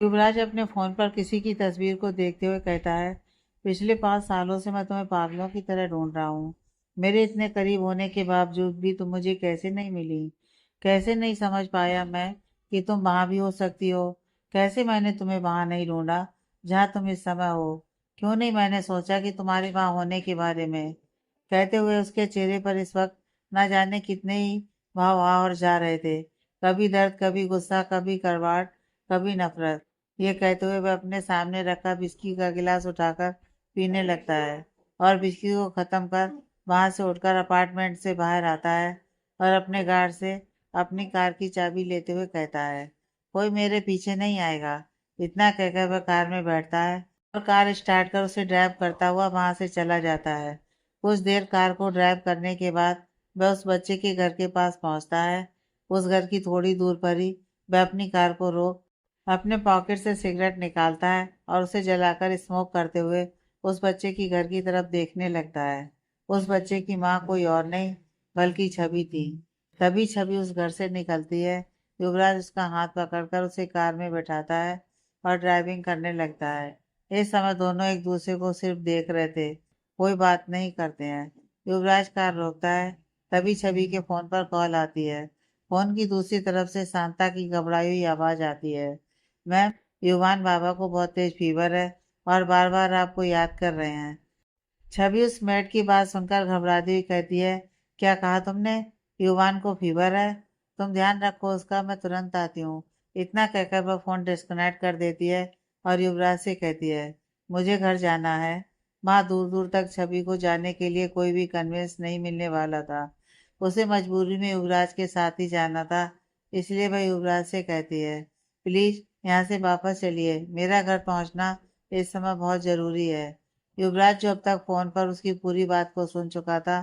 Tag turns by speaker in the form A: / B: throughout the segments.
A: युवराज अपने फोन पर किसी की तस्वीर को देखते हुए कहता है, पिछले 5 सालों से मैं तुम्हें पागलों की तरह ढूंढ रहा हूँ। मेरे इतने करीब होने के बावजूद भी तुम मुझे कैसे नहीं मिली? कैसे नहीं समझ पाया मैं कि तुम वहां भी हो सकती हो? कैसे मैंने तुम्हें वहां नहीं ढूंढा जहाँ तुम इस समय हो? क्यों नहीं मैंने सोचा कि तुम्हारे वहां होने के बारे में? कहते हुए उसके चेहरे पर इस वक्त न जाने कितने ही भाव आ और जा रहे थे। कभी दर्द, कभी गुस्सा, कभी कड़वाहट, कभी नफरत। ये कहते हुए वह अपने सामने रखा विस्की का गिलास उठाकर पीने लगता है और विस्की को खत्म कर वहां से उठकर अपार्टमेंट से बाहर आता है और अपने गार्ड से अपनी कार की चाबी लेते हुए कहता है, कोई मेरे पीछे नहीं आएगा। इतना कहकर वह कार में बैठता है और कार स्टार्ट कर उसे ड्राइव करता हुआ वहां से चला जाता है। कुछ देर कार को ड्राइव करने के बाद वह उस बच्चे के घर के पास पहुंचता है। उस घर की थोड़ी दूर पर ही वह अपनी कार को रोक अपने पॉकेट से सिगरेट निकालता है और उसे जलाकर स्मोक करते हुए उस बच्चे की घर की तरफ देखने लगता है। उस बच्चे की माँ कोई और नहीं बल्कि छवि थी। तभी छवि उस घर से निकलती है। युवराज उसका हाथ पकड़कर उसे कार में बैठाता है और ड्राइविंग करने लगता है। इस समय दोनों एक दूसरे को सिर्फ देख रहे थे, कोई बात नहीं करते हैं। युवराज कार रोकता है। तभी छवि के फोन पर कॉल आती है। फोन की दूसरी तरफ से शांता की घबराई हुई आवाज आती है, मैम, युवान बाबा को बहुत तेज फीवर है और बार बार आपको याद कर रहे हैं। छवि उस मेड की बात सुनकर घबराती हुई कहती है, क्या कहा तुमने? युवान को फीवर है? तुम ध्यान रखो उसका, मैं तुरंत आती हूँ। इतना कहकर वह फोन डिस्कनेक्ट कर देती है और युवराज से कहती है, मुझे घर जाना है। वहाँ दूर दूर तक छवि को जाने के लिए कोई भी कन्वेंस नहीं मिलने वाला था। उसे मजबूरी में युवराज के साथ ही जाना था। इसलिए वह युवराज से कहती है, प्लीज यहाँ से वापस चलिए, मेरा घर पहुँचना इस समय बहुत जरूरी है। युवराज, जो अब तक फोन पर उसकी पूरी बात को सुन चुका था,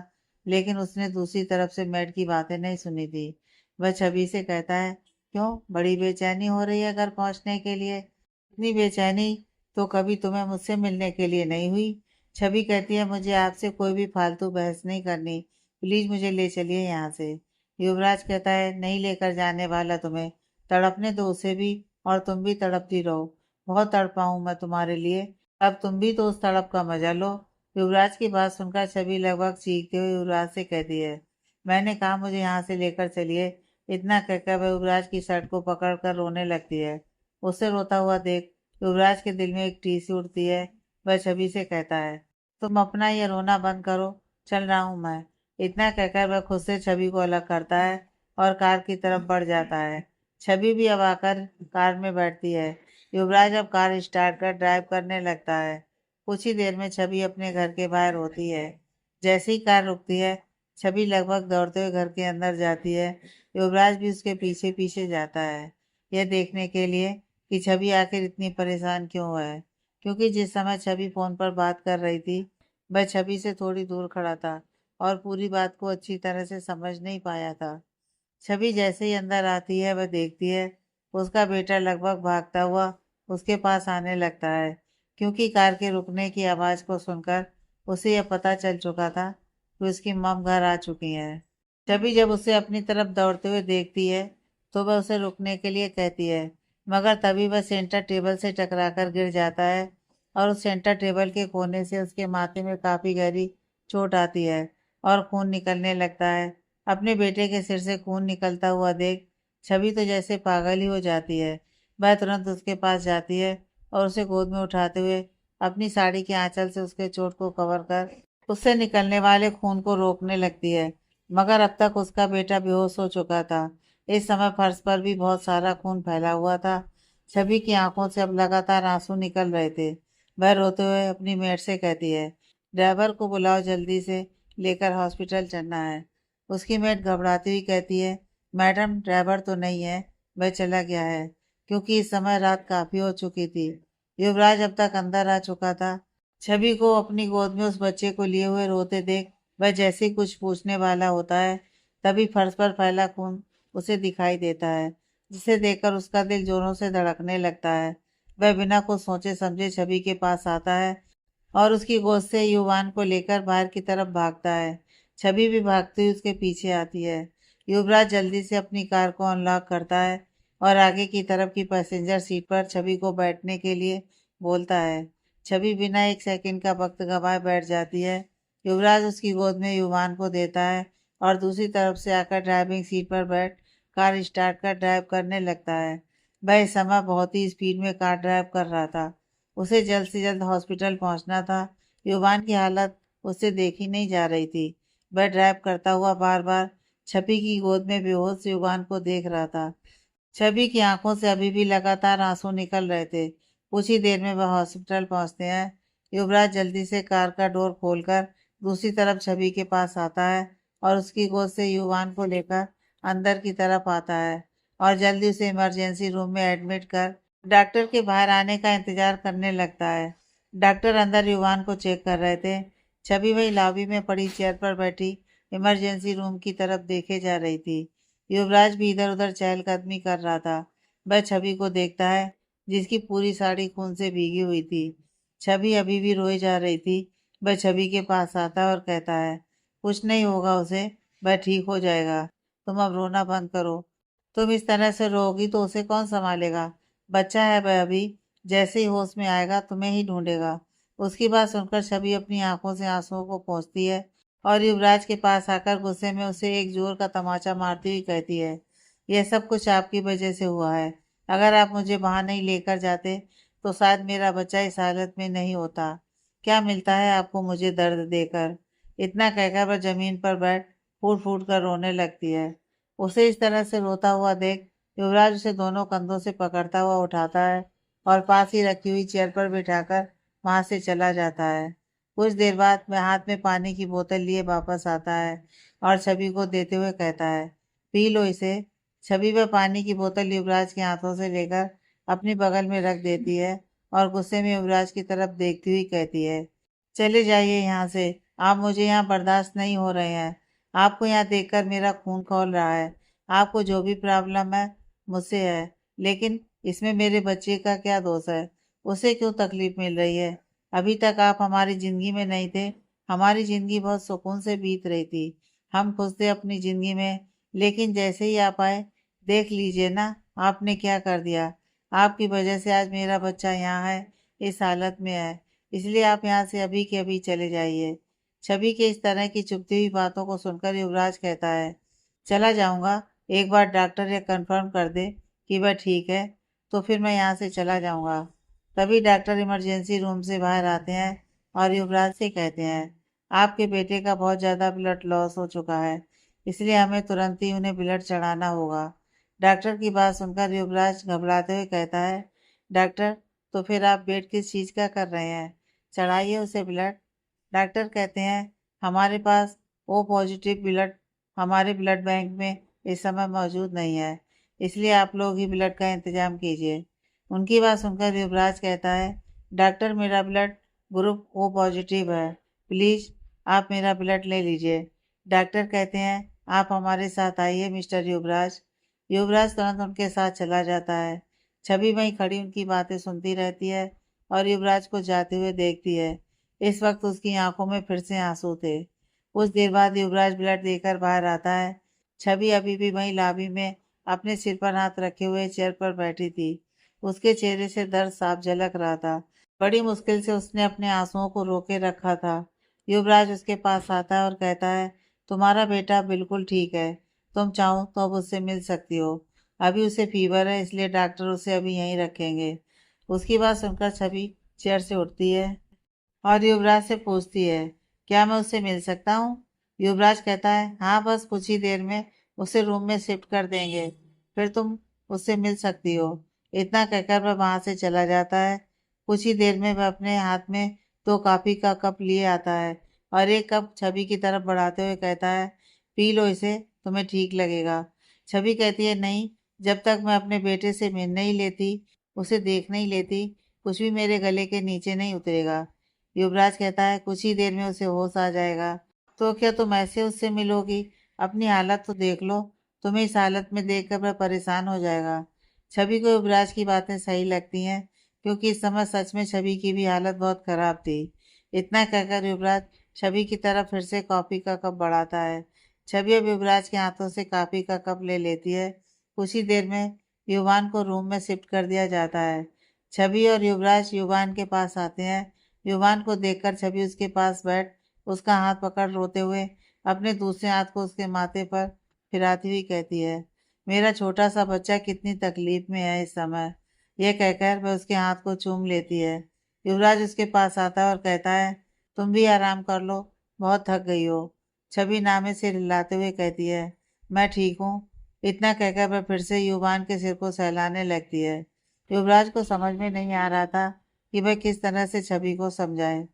A: लेकिन उसने दूसरी तरफ से मैड की बातें नहीं सुनी थी, वह छवि से कहता है, क्यों, बड़ी बेचैनी हो रही है घर पहुंचने के लिए? इतनी बेचैनी तो कभी तुम्हें मुझसे मिलने के लिए नहीं हुई। छवि कहती है, मुझे आपसे कोई भी फालतू बहस नहीं करनी, प्लीज मुझे ले चलिए यहाँ से। युवराज कहता है, नहीं लेकर जाने वाला तुम्हें, तड़पने दो उसे भी और तुम भी तड़पती रहो। बहुत तड़पा हूं मैं तुम्हारे लिए, अब तुम भी तो उस तड़प का मजा लो। युवराज की बात सुनकर छवि लगभग चीखते हुए युवराज से कहती है, मैंने कहा मुझे यहाँ से लेकर चलिए। इतना कहकर वह युवराज की शर्ट को पकड़कर रोने लगती है। उसे रोता हुआ देख युवराज के दिल में एक टीसी उठती है। वह छवि से कहता है, तुम अपना ये रोना बंद करो, चल रहा हूँ मैं। इतना कहकर वह खुद से छवि को अलग करता है और कार की तरफ बढ़ जाता है। छवि भी अब आकर कार में बैठती है। युवराज अब कार स्टार्ट कर ड्राइव करने लगता है। कुछ ही देर में छवि अपने घर के बाहर होती है। जैसे ही कार रुकती है, छवि लगभग दौड़ते हुए घर के अंदर जाती है। युवराज भी उसके पीछे पीछे जाता है, यह देखने के लिए कि छवि आखिर इतनी परेशान क्यों है। क्योंकि जिस समय छवि फोन पर बात कर रही थी, वह छवि से थोड़ी दूर खड़ा था और पूरी बात को अच्छी तरह से समझ नहीं पाया था। छवि जैसे ही अंदर आती है, वह देखती है उसका बेटा लगभग भागता हुआ उसके पास आने लगता है। क्योंकि कार के रुकने की आवाज को सुनकर उसे यह पता चल चुका था कि उसकी मम घर आ चुकी है। छवि जब उसे अपनी तरफ दौड़ते हुए देखती है तो वह उसे रुकने के लिए कहती है, मगर तभी वह सेंटर टेबल से टकराकर गिर जाता है और उस सेंटर टेबल के कोने से उसके माथे में काफी गहरी चोट आती है और खून निकलने लगता है। अपने बेटे के सिर से खून निकलता हुआ देख छवि तो जैसे पागल ही हो जाती है। वह तुरंत उसके पास जाती है और उसे गोद में उठाते हुए अपनी साड़ी के आंचल से उसके चोट को कवर कर उससे निकलने वाले खून को रोकने लगती है। मगर अब तक उसका बेटा बेहोश हो चुका था। इस समय फर्श पर भी बहुत सारा खून फैला हुआ था। छवि की आंखों से अब लगातार आंसू निकल रहे थे। वह रोते हुए अपनी मेड से कहती है, ड्राइवर को बुलाओ, जल्दी से लेकर हॉस्पिटल चलना है। उसकी मेड घबराती हुई कहती है, मैडम, ड्राइवर तो नहीं है, वह चला गया है। क्योंकि इस समय रात काफी हो चुकी थी। युवराज अब तक अंदर आ चुका था। छवि को अपनी गोद में उस बच्चे को लिए हुए रोते देख वह जैसे ही कुछ पूछने वाला होता है, तभी फर्श पर फैला खून उसे दिखाई देता है, जिसे देखकर उसका दिल जोरों से धड़कने लगता है। वह बिना कुछ सोचे समझे छवि के पास आता है और उसकी गोद से युवान को लेकर बाहर की तरफ भागता है। छवि भी भागती हुई उसके पीछे आती है। युवराज जल्दी से अपनी कार को अनलॉक करता है और आगे की तरफ की पैसेंजर सीट पर छवि को बैठने के लिए बोलता है। छवि बिना एक सेकंड का वक्त गंवाए बैठ जाती है। युवराज उसकी गोद में युवान को देता है और दूसरी तरफ से आकर ड्राइविंग सीट पर बैठ कार स्टार्ट कर ड्राइव करने लगता है। वह इस समय बहुत ही स्पीड में कार ड्राइव कर रहा था। उसे जल्द से जल्द हॉस्पिटल पहुंचना था। युवान की हालत उससे देखी नहीं जा रही थी। वह ड्राइव करता हुआ बार बार छवि की गोद में बेहोश युवान को देख रहा था। छवि की आंखों से अभी भी लगातार आंसू निकल रहे थे। कुछ ही देर में वह हॉस्पिटल पहुंचते हैं। युवराज जल्दी से कार का डोर खोलकर दूसरी तरफ छवि के पास आता है और उसकी गोद से युवान को लेकर अंदर की तरफ आता है और जल्दी उसे इमरजेंसी रूम में एडमिट कर डॉक्टर के बाहर आने का इंतजार करने लगता है। डॉक्टर अंदर युवान को चेक कर रहे थे। छवि वही लॉबी में पड़ी चेयर पर बैठी इमरजेंसी रूम की तरफ देखे जा रही थी। युवराज भी इधर उधर चहलकदमी कर रहा था। वह छवि को देखता है जिसकी पूरी साड़ी खून से भीगी हुई थी। छवि अभी भी रोई जा रही थी। वह छवि के पास आता है और कहता है, कुछ नहीं होगा उसे, वह ठीक हो जाएगा। तुम अब रोना बंद करो। तुम इस तरह से रोगी तो उसे कौन संभालेगा? बच्चा है वह अभी, जैसे ही होश में आएगा तुम्हें ही ढूंढेगा। उसकी बात सुनकर छवि अपनी आंखों से आंसुओं को पोंछती है और युवराज के पास आकर गुस्से में उसे एक जोर का तमाचा मारती हुई कहती है, यह सब कुछ आपकी वजह से हुआ है। अगर आप मुझे वहां नहीं लेकर जाते तो शायद मेरा बच्चा इस हालत में नहीं होता। क्या मिलता है आपको मुझे दर्द देकर? इतना कहकर वह जमीन पर बैठ फूट फूट कर रोने लगती है। उसे इस तरह से रोता हुआ देख युवराज उसे दोनों कंधों से पकड़ता हुआ उठाता है और पास ही रखी हुई चेयर पर बिठाकर वहां से चला जाता है। कुछ देर बाद वह हाथ में पानी की बोतल लिए वापस आता है और छवि को देते हुए कहता है, पी लो इसे। छवि वह पानी की बोतल युवराज के हाथों से लेकर अपनी बगल में रख देती है और गुस्से में युवराज की तरफ देखती हुई कहती है, चले जाइए यहाँ से। आप मुझे यहाँ बर्दाश्त नहीं हो रहे हैं। आपको यहाँ देखकर मेरा खून खौल रहा है। आपको जो भी प्रॉब्लम है मुझसे है, लेकिन इसमें मेरे बच्चे का क्या दोष है? उसे क्यों तकलीफ मिल रही है? अभी तक आप हमारी जिंदगी में नहीं थे। हमारी जिंदगी बहुत सुकून से बीत रही थी। हम खुश थे अपनी जिंदगी में, लेकिन जैसे ही आप आए, देख लीजिए ना आपने क्या कर दिया। आपकी वजह से आज मेरा बच्चा यहाँ है, इस हालत में है। इसलिए आप यहाँ से अभी के अभी चले जाइए। छवि के इस तरह की चुभती हुई बातों को सुनकर युवराज कहता है, चला जाऊंगा, एक बार डॉक्टर ये कंफर्म कर दे कि वह ठीक है तो फिर मैं यहाँ से चला जाऊंगा। तभी डॉक्टर इमरजेंसी रूम से बाहर आते हैं और युवराज से कहते हैं, आपके बेटे का बहुत ज़्यादा ब्लड लॉस हो चुका है, इसलिए हमें तुरंत ही उन्हें ब्लड चढ़ाना होगा। डॉक्टर की बात सुनकर युवराज घबराते हुए कहता है, डॉक्टर तो फिर आप बेड किस चीज़ का कर रहे हैं? चढ़ाइए उसे ब्लड। डॉक्टर कहते हैं, हमारे पास ओ पॉजिटिव ब्लड हमारे ब्लड बैंक में इस समय मौजूद नहीं है, इसलिए आप लोग ही ब्लड का इंतजाम कीजिए। उनकी बात सुनकर युवराज कहता है, डॉक्टर मेरा ब्लड ग्रुप ओ पॉजिटिव है, प्लीज़ आप मेरा ब्लड ले लीजिए। डॉक्टर कहते हैं, आप हमारे साथ आइए मिस्टर युवराज। युवराज तुरंत उनके साथ चला जाता है। छवि वहीं खड़ी उनकी बातें सुनती रहती है और युवराज को जाते हुए देखती है। इस वक्त उसकी आंखों में फिर से आंसू थे। कुछ देर बाद युवराज ब्लड देकर बाहर आता है। छवि अभी भी वहीं लॉबी में अपने सिर पर हाथ रखे हुए चेयर पर बैठी थी। उसके चेहरे से दर्द साफ झलक रहा था। बड़ी मुश्किल से उसने अपने आंसुओं को रोके रखा था। युवराज उसके पास आता है और कहता है, तुम्हारा बेटा बिल्कुल ठीक है। तुम चाहो तो अब उससे मिल सकती हो। अभी उसे फीवर है, इसलिए डॉक्टर उसे अभी यहीं रखेंगे। उसकी बात सुनकर छवि चेयर से उठती है और युवराज से पूछती है, क्या मैं उससे मिल सकता हूँ? युवराज कहता है, हाँ, बस कुछ ही देर में उसे रूम में शिफ्ट कर देंगे, फिर तुम उससे मिल सकती हो। इतना कहकर वह वहां से चला जाता है। कुछ ही देर में वह अपने हाथ में दो कॉफी का कप लिए आता है और एक कप छवि की तरफ बढ़ाते हुए कहता है, पी लो इसे, तुम्हें ठीक लगेगा। छवि कहती है, नहीं, जब तक मैं अपने बेटे से मिल नहीं लेती, उसे देख नहीं लेती, कुछ भी मेरे गले के नीचे नहीं उतरेगा। युवराज कहता है, कुछ ही देर में उसे होश आ जाएगा। तो क्या तुम ऐसे उससे मिलोगी? अपनी हालत तो देख लो। तुम्हें इस हालत में देखकर वह परेशान हो जाएगा। छवि को युवराज की बातें सही लगती हैं, क्योंकि इस समय सच में छवि की भी हालत बहुत खराब थी। इतना कहकर युवराज छवि की तरफ फिर से कॉफी का कप बढ़ाता है। छवि अब युवराज के हाथों से कॉफी का कप ले लेती है। कुछ ही देर में युवान को रूम में शिफ्ट कर दिया जाता है। छवि और युवराज युवान के पास आते हैं। युवान को देखकर छवि उसके पास बैठ उसका हाथ पकड़ रोते हुए अपने दूसरे हाथ को उसके माथे पर फिराती हुई कहती है, मेरा छोटा सा बच्चा कितनी तकलीफ में है इस समय। यह कहकर वह उसके हाथ को चूम लेती है। युवराज उसके पास आता है और कहता है, तुम भी आराम कर लो, बहुत थक गई हो। छवि नामे से हिलाते हुए कहती है, मैं ठीक हूँ। इतना कहकर वह फिर से युवान के सिर को सहलाने लगती है। युवराज को समझ में नहीं आ रहा था कि वह किस तरह से छवि को समझाए।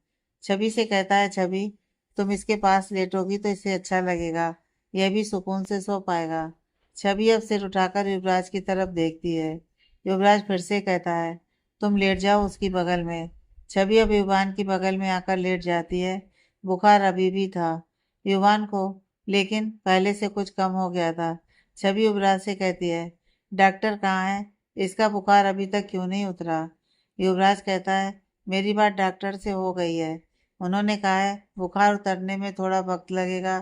A: छवि से कहता है, छवि तुम इसके पास लेटोगी तो इसे अच्छा लगेगा, यह भी सुकून से सो पाएगा। छवि अब सिर उठाकर युवराज की तरफ देखती है। युवराज फिर से कहता है, तुम लेट जाओ उसकी बगल में। छवि अब युवान की बगल में आकर लेट जाती है। बुखार अभी भी था युवान को, लेकिन पहले से कुछ कम हो गया था। छवि युवराज से कहती है, डॉक्टर कहाँ है, इसका बुखार अभी तक क्यों नहीं उतरा। युवराज कहता है, मेरी बात डॉक्टर से हो गई है, उन्होंने कहा है बुखार उतरने में थोड़ा वक्त लगेगा,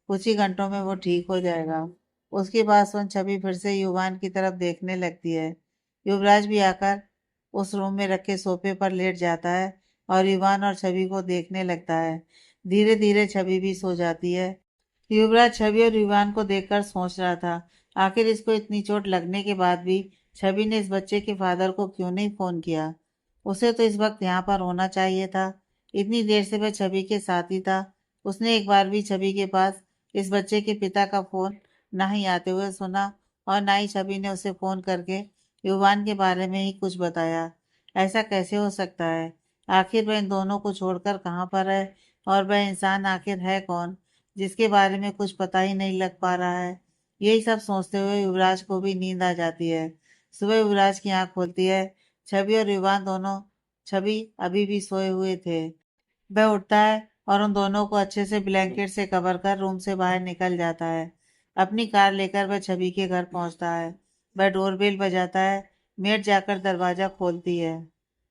A: कुछ ही घंटों में वो ठीक हो जाएगा। उसकी बात सुन छवि फिर से युवान की तरफ देखने लगती है। युवराज भी आकर उस रूम में रखे सोफे पर लेट जाता है और युवान और छवि को देखने लगता है। धीरे धीरे छवि भी सो जाती है। युवराज छवि और युवान को देखकर सोच रहा था, आखिर इसको इतनी चोट लगने के बाद भी छवि ने इस बच्चे के फादर को क्यों नहीं फोन किया। उसे तो इस वक्त यहाँ पर होना चाहिए था। इतनी देर से वह छवि के साथ ही था। उसने एक बार भी छवि के पास इस बच्चे के पिता का फोन ना ही आते हुए सुना और ना ही छवि ने उसे फोन करके युवान के बारे में ही कुछ बताया। ऐसा कैसे हो सकता है। आखिर वह इन दोनों को छोड़कर कहाँ पर है, और वह इंसान आखिर है कौन जिसके बारे में कुछ पता ही नहीं लग पा रहा है। यही सब सोचते हुए युवराज को भी नींद आ जाती है। सुबह युवराज की आंख खुलती है। छवि और युवान दोनों, छवि अभी भी सोए हुए थे। वह उठता है और उन दोनों को अच्छे से ब्लैंकेट से कवर कर रूम से बाहर निकल जाता है। अपनी कार लेकर वह छवि के घर पहुंचता है। वह डोरबेल बजाता है। मेड जाकर दरवाजा खोलती है।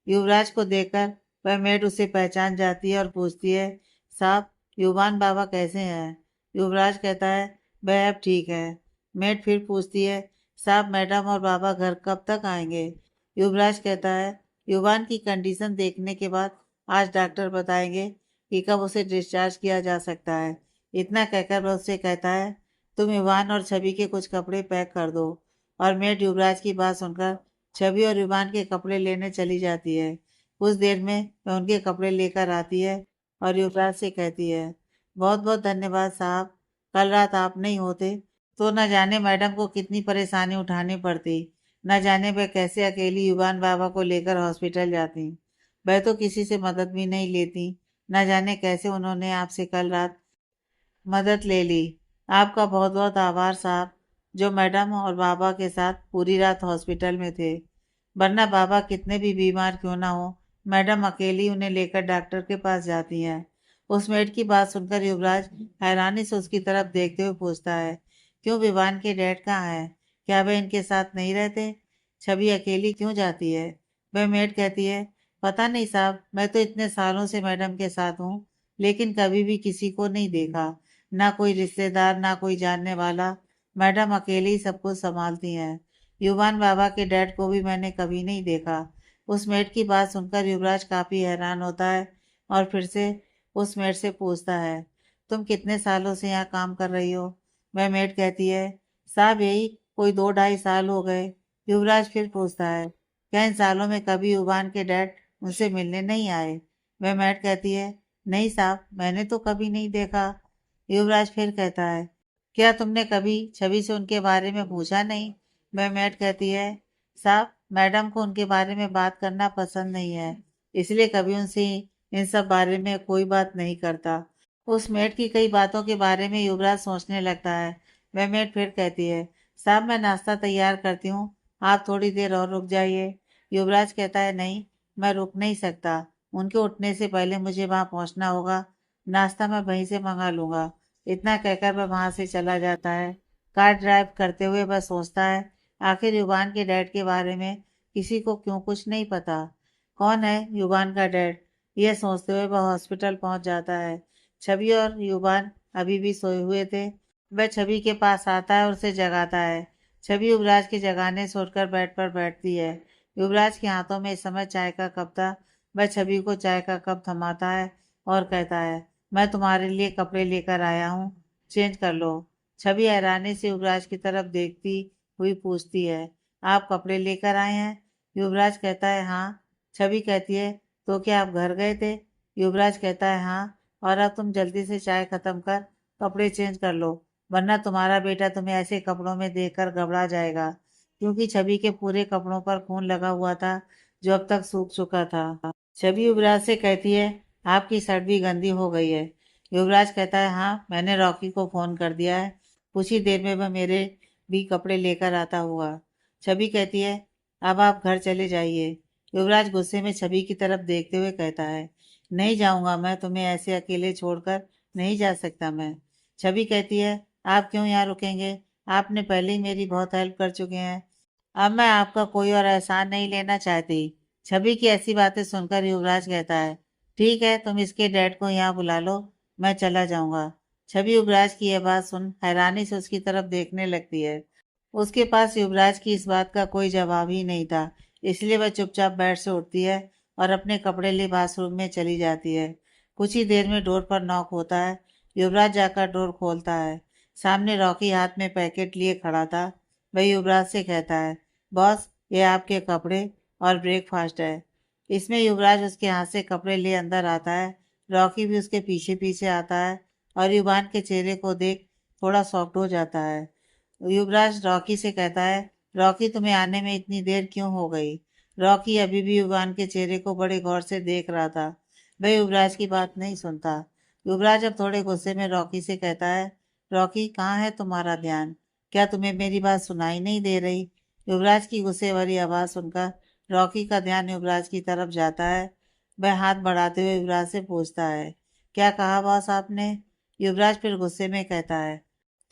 A: युवराज को देखकर वह मेड उसे पहचान जाती है और पूछती है, साहब युवान बाबा कैसे हैं। युवराज कहता है, वह अब ठीक है। मेड फिर पूछती है, साहब मैडम और बाबा घर कब तक आएंगे। युवराज कहता है, युवान की कंडीशन देखने के बाद आज डॉक्टर बताएंगे कि कब उसे डिस्चार्ज किया जा सकता है। इतना कहकर वह उससे कहता है, तुम युवान और छवि के कुछ कपड़े पैक कर दो। और मेड युवराज की बात सुनकर छवि और युवान के कपड़े लेने चली जाती है। कुछ देर में वह उनके कपड़े लेकर आती है और युवराज से कहती है, बहुत बहुत धन्यवाद साहब, कल रात आप नहीं होते तो न जाने मैडम को कितनी परेशानी उठानी पड़ती, न जाने वह कैसे अकेली युवान बाबा को लेकर हॉस्पिटल जाती। वह तो किसी से मदद भी नहीं लेती। न जाने कैसे उन्होंने आपसे कल रात मदद ले ली। आपका बहुत बहुत आभार साहब, जो मैडम और बाबा के साथ पूरी रात हॉस्पिटल में थे। वरना बाबा कितने भी बीमार क्यों ना हो, मैडम अकेली उन्हें लेकर डॉक्टर के पास जाती हैं। उस मेड की बात सुनकर युवराज हैरानी से उसकी तरफ देखते हुए पूछता है, क्यों विवान के डैड कहाँ है, क्या वे इनके साथ नहीं रहते। छवि अकेली क्यों जाती है। वह मेड कहती है, पता नहीं साहब, मैं तो इतने सालों से मैडम के साथ हूँ, लेकिन कभी भी किसी को नहीं देखा, ना कोई रिश्तेदार ना कोई जानने वाला। मैडम अकेले ही सब कुछ संभालती हैं। युवान बाबा के डैड को भी मैंने कभी नहीं देखा। उस मेड की बात सुनकर युवराज काफी हैरान होता है और फिर से उस मेड से पूछता है, तुम कितने सालों से यहाँ काम कर रही हो। वह मेड कहती है, साहब यही कोई 2-2.5 साल हो गए। युवराज फिर पूछता है, क्या इन सालों में कभी युवान के डैड उनसे मिलने नहीं आए। वह मेड कहती है, नहीं साहब, मैंने तो कभी नहीं देखा। युवराज फिर कहता है, क्या तुमने कभी छवि से उनके बारे में पूछा नहीं। वह मेड कहती है, साहब मैडम को उनके बारे में बात करना पसंद नहीं है, इसलिए कभी उनसे इन सब बारे में कोई बात नहीं करता। उस मेड की कई बातों के बारे में युवराज सोचने लगता है। वह मेड फिर कहती है, साहब मैं नाश्ता तैयार करती हूँ, आप थोड़ी देर और रुक जाइए। युवराज कहता है, नहीं, मैं रुक नहीं सकता, उनके उठने से पहले मुझे वहां पहुंचना होगा, नाश्ता मैं वहीं से मंगा लूंगा। इतना कहकर वह वहां से चला जाता है। कार ड्राइव करते हुए वह सोचता है, आखिर युवान के डैड के बारे में किसी को क्यों कुछ नहीं पता। कौन है युवान का डैड। यह सोचते हुए वह हॉस्पिटल पहुंच जाता है। छवि और युवान अभी भी सोए हुए थे। वह छवि के पास आता है और उसे जगाता है। छवि युवराज के जगाने से उठकर बेड पर बैठती है। युवराज के हाथों में इस समय चाय का कप था। वह छवि को चाय का कप थमाता है और कहता है, मैं तुम्हारे लिए कपड़े लेकर आया हूँ, चेंज कर लो। छवि हैरानी से युवराज की तरफ देखती हुई पूछती है, आप कपड़े लेकर आए हैं? युवराज कहता है, हाँ। छवि कहती है, तो क्या आप घर गए थे? युवराज कहता है, हाँ। और अब तुम जल्दी से चाय खत्म कर कपड़े चेंज कर लो, वरना तुम्हारा बेटा तुम्हें ऐसे कपड़ों में देखकर घबरा जाएगा। क्योंकि छवि के पूरे कपड़ों पर खून लगा हुआ था, जो अब तक सूख चुका था। छवि युवराज से कहती है, आपकी शर्ट भी गंदी हो गई है। युवराज कहता है, हाँ, मैंने रॉकी को फोन कर दिया है, कुछ ही देर में वह मेरे भी कपड़े लेकर आता हुआ। छवि कहती है, अब आप घर चले जाइए। युवराज गुस्से में छवि की तरफ देखते हुए कहता है, नहीं जाऊंगा, मैं तुम्हें ऐसे अकेले छोड़कर नहीं जा सकता मैं। छवि कहती है, आप क्यों यहाँ रुकेंगे? आपने पहले ही मेरी बहुत हेल्प कर चुके हैं, अब मैं आपका कोई और एहसान नहीं लेना चाहती। छवि की ऐसी बातें सुनकर युवराज कहता है, ठीक है, तुम इसके डैड को यहाँ बुला लो, मैं चला जाऊंगा। छवि युवराज की यह बात सुन हैरानी से उसकी तरफ देखने लगती है। उसके पास युवराज की इस बात का कोई जवाब ही नहीं था, इसलिए वह चुपचाप बेड से उठती है और अपने कपड़े लिए बाथरूम में चली जाती है। कुछ ही देर में डोर पर नॉक होता है। युवराज जाकर डोर खोलता है। सामने रॉकी हाथ में पैकेट लिए खड़ा था। वह युवराज से कहता है, बॉस, ये आपके कपड़े और ब्रेकफास्ट है। इसमें युवराज उसके हाथ से कपड़े ले अंदर आता है। रॉकी भी उसके पीछे पीछे आता है और युवान के चेहरे को देख थोड़ा सॉफ्ट हो जाता है। युवराज रॉकी से कहता है, रॉकी, तुम्हें आने में इतनी देर क्यों हो गई? रॉकी अभी भी युवान के चेहरे को बड़े गौर से देख रहा था। वह युवराज की बात नहीं सुनता। युवराज अब थोड़े गुस्से में रॉकी से कहता है, रॉकी, कहाँ है तुम्हारा ध्यान? क्या तुम्हें मेरी बात सुनाई नहीं दे रही? युवराज की गुस्से भरी आवाज़ सुनकर रॉकी का ध्यान युवराज की तरफ जाता है। वह हाथ बढ़ाते हुए युवराज से पूछता है, क्या कहा बॉस आपने? युवराज फिर गुस्से में कहता है,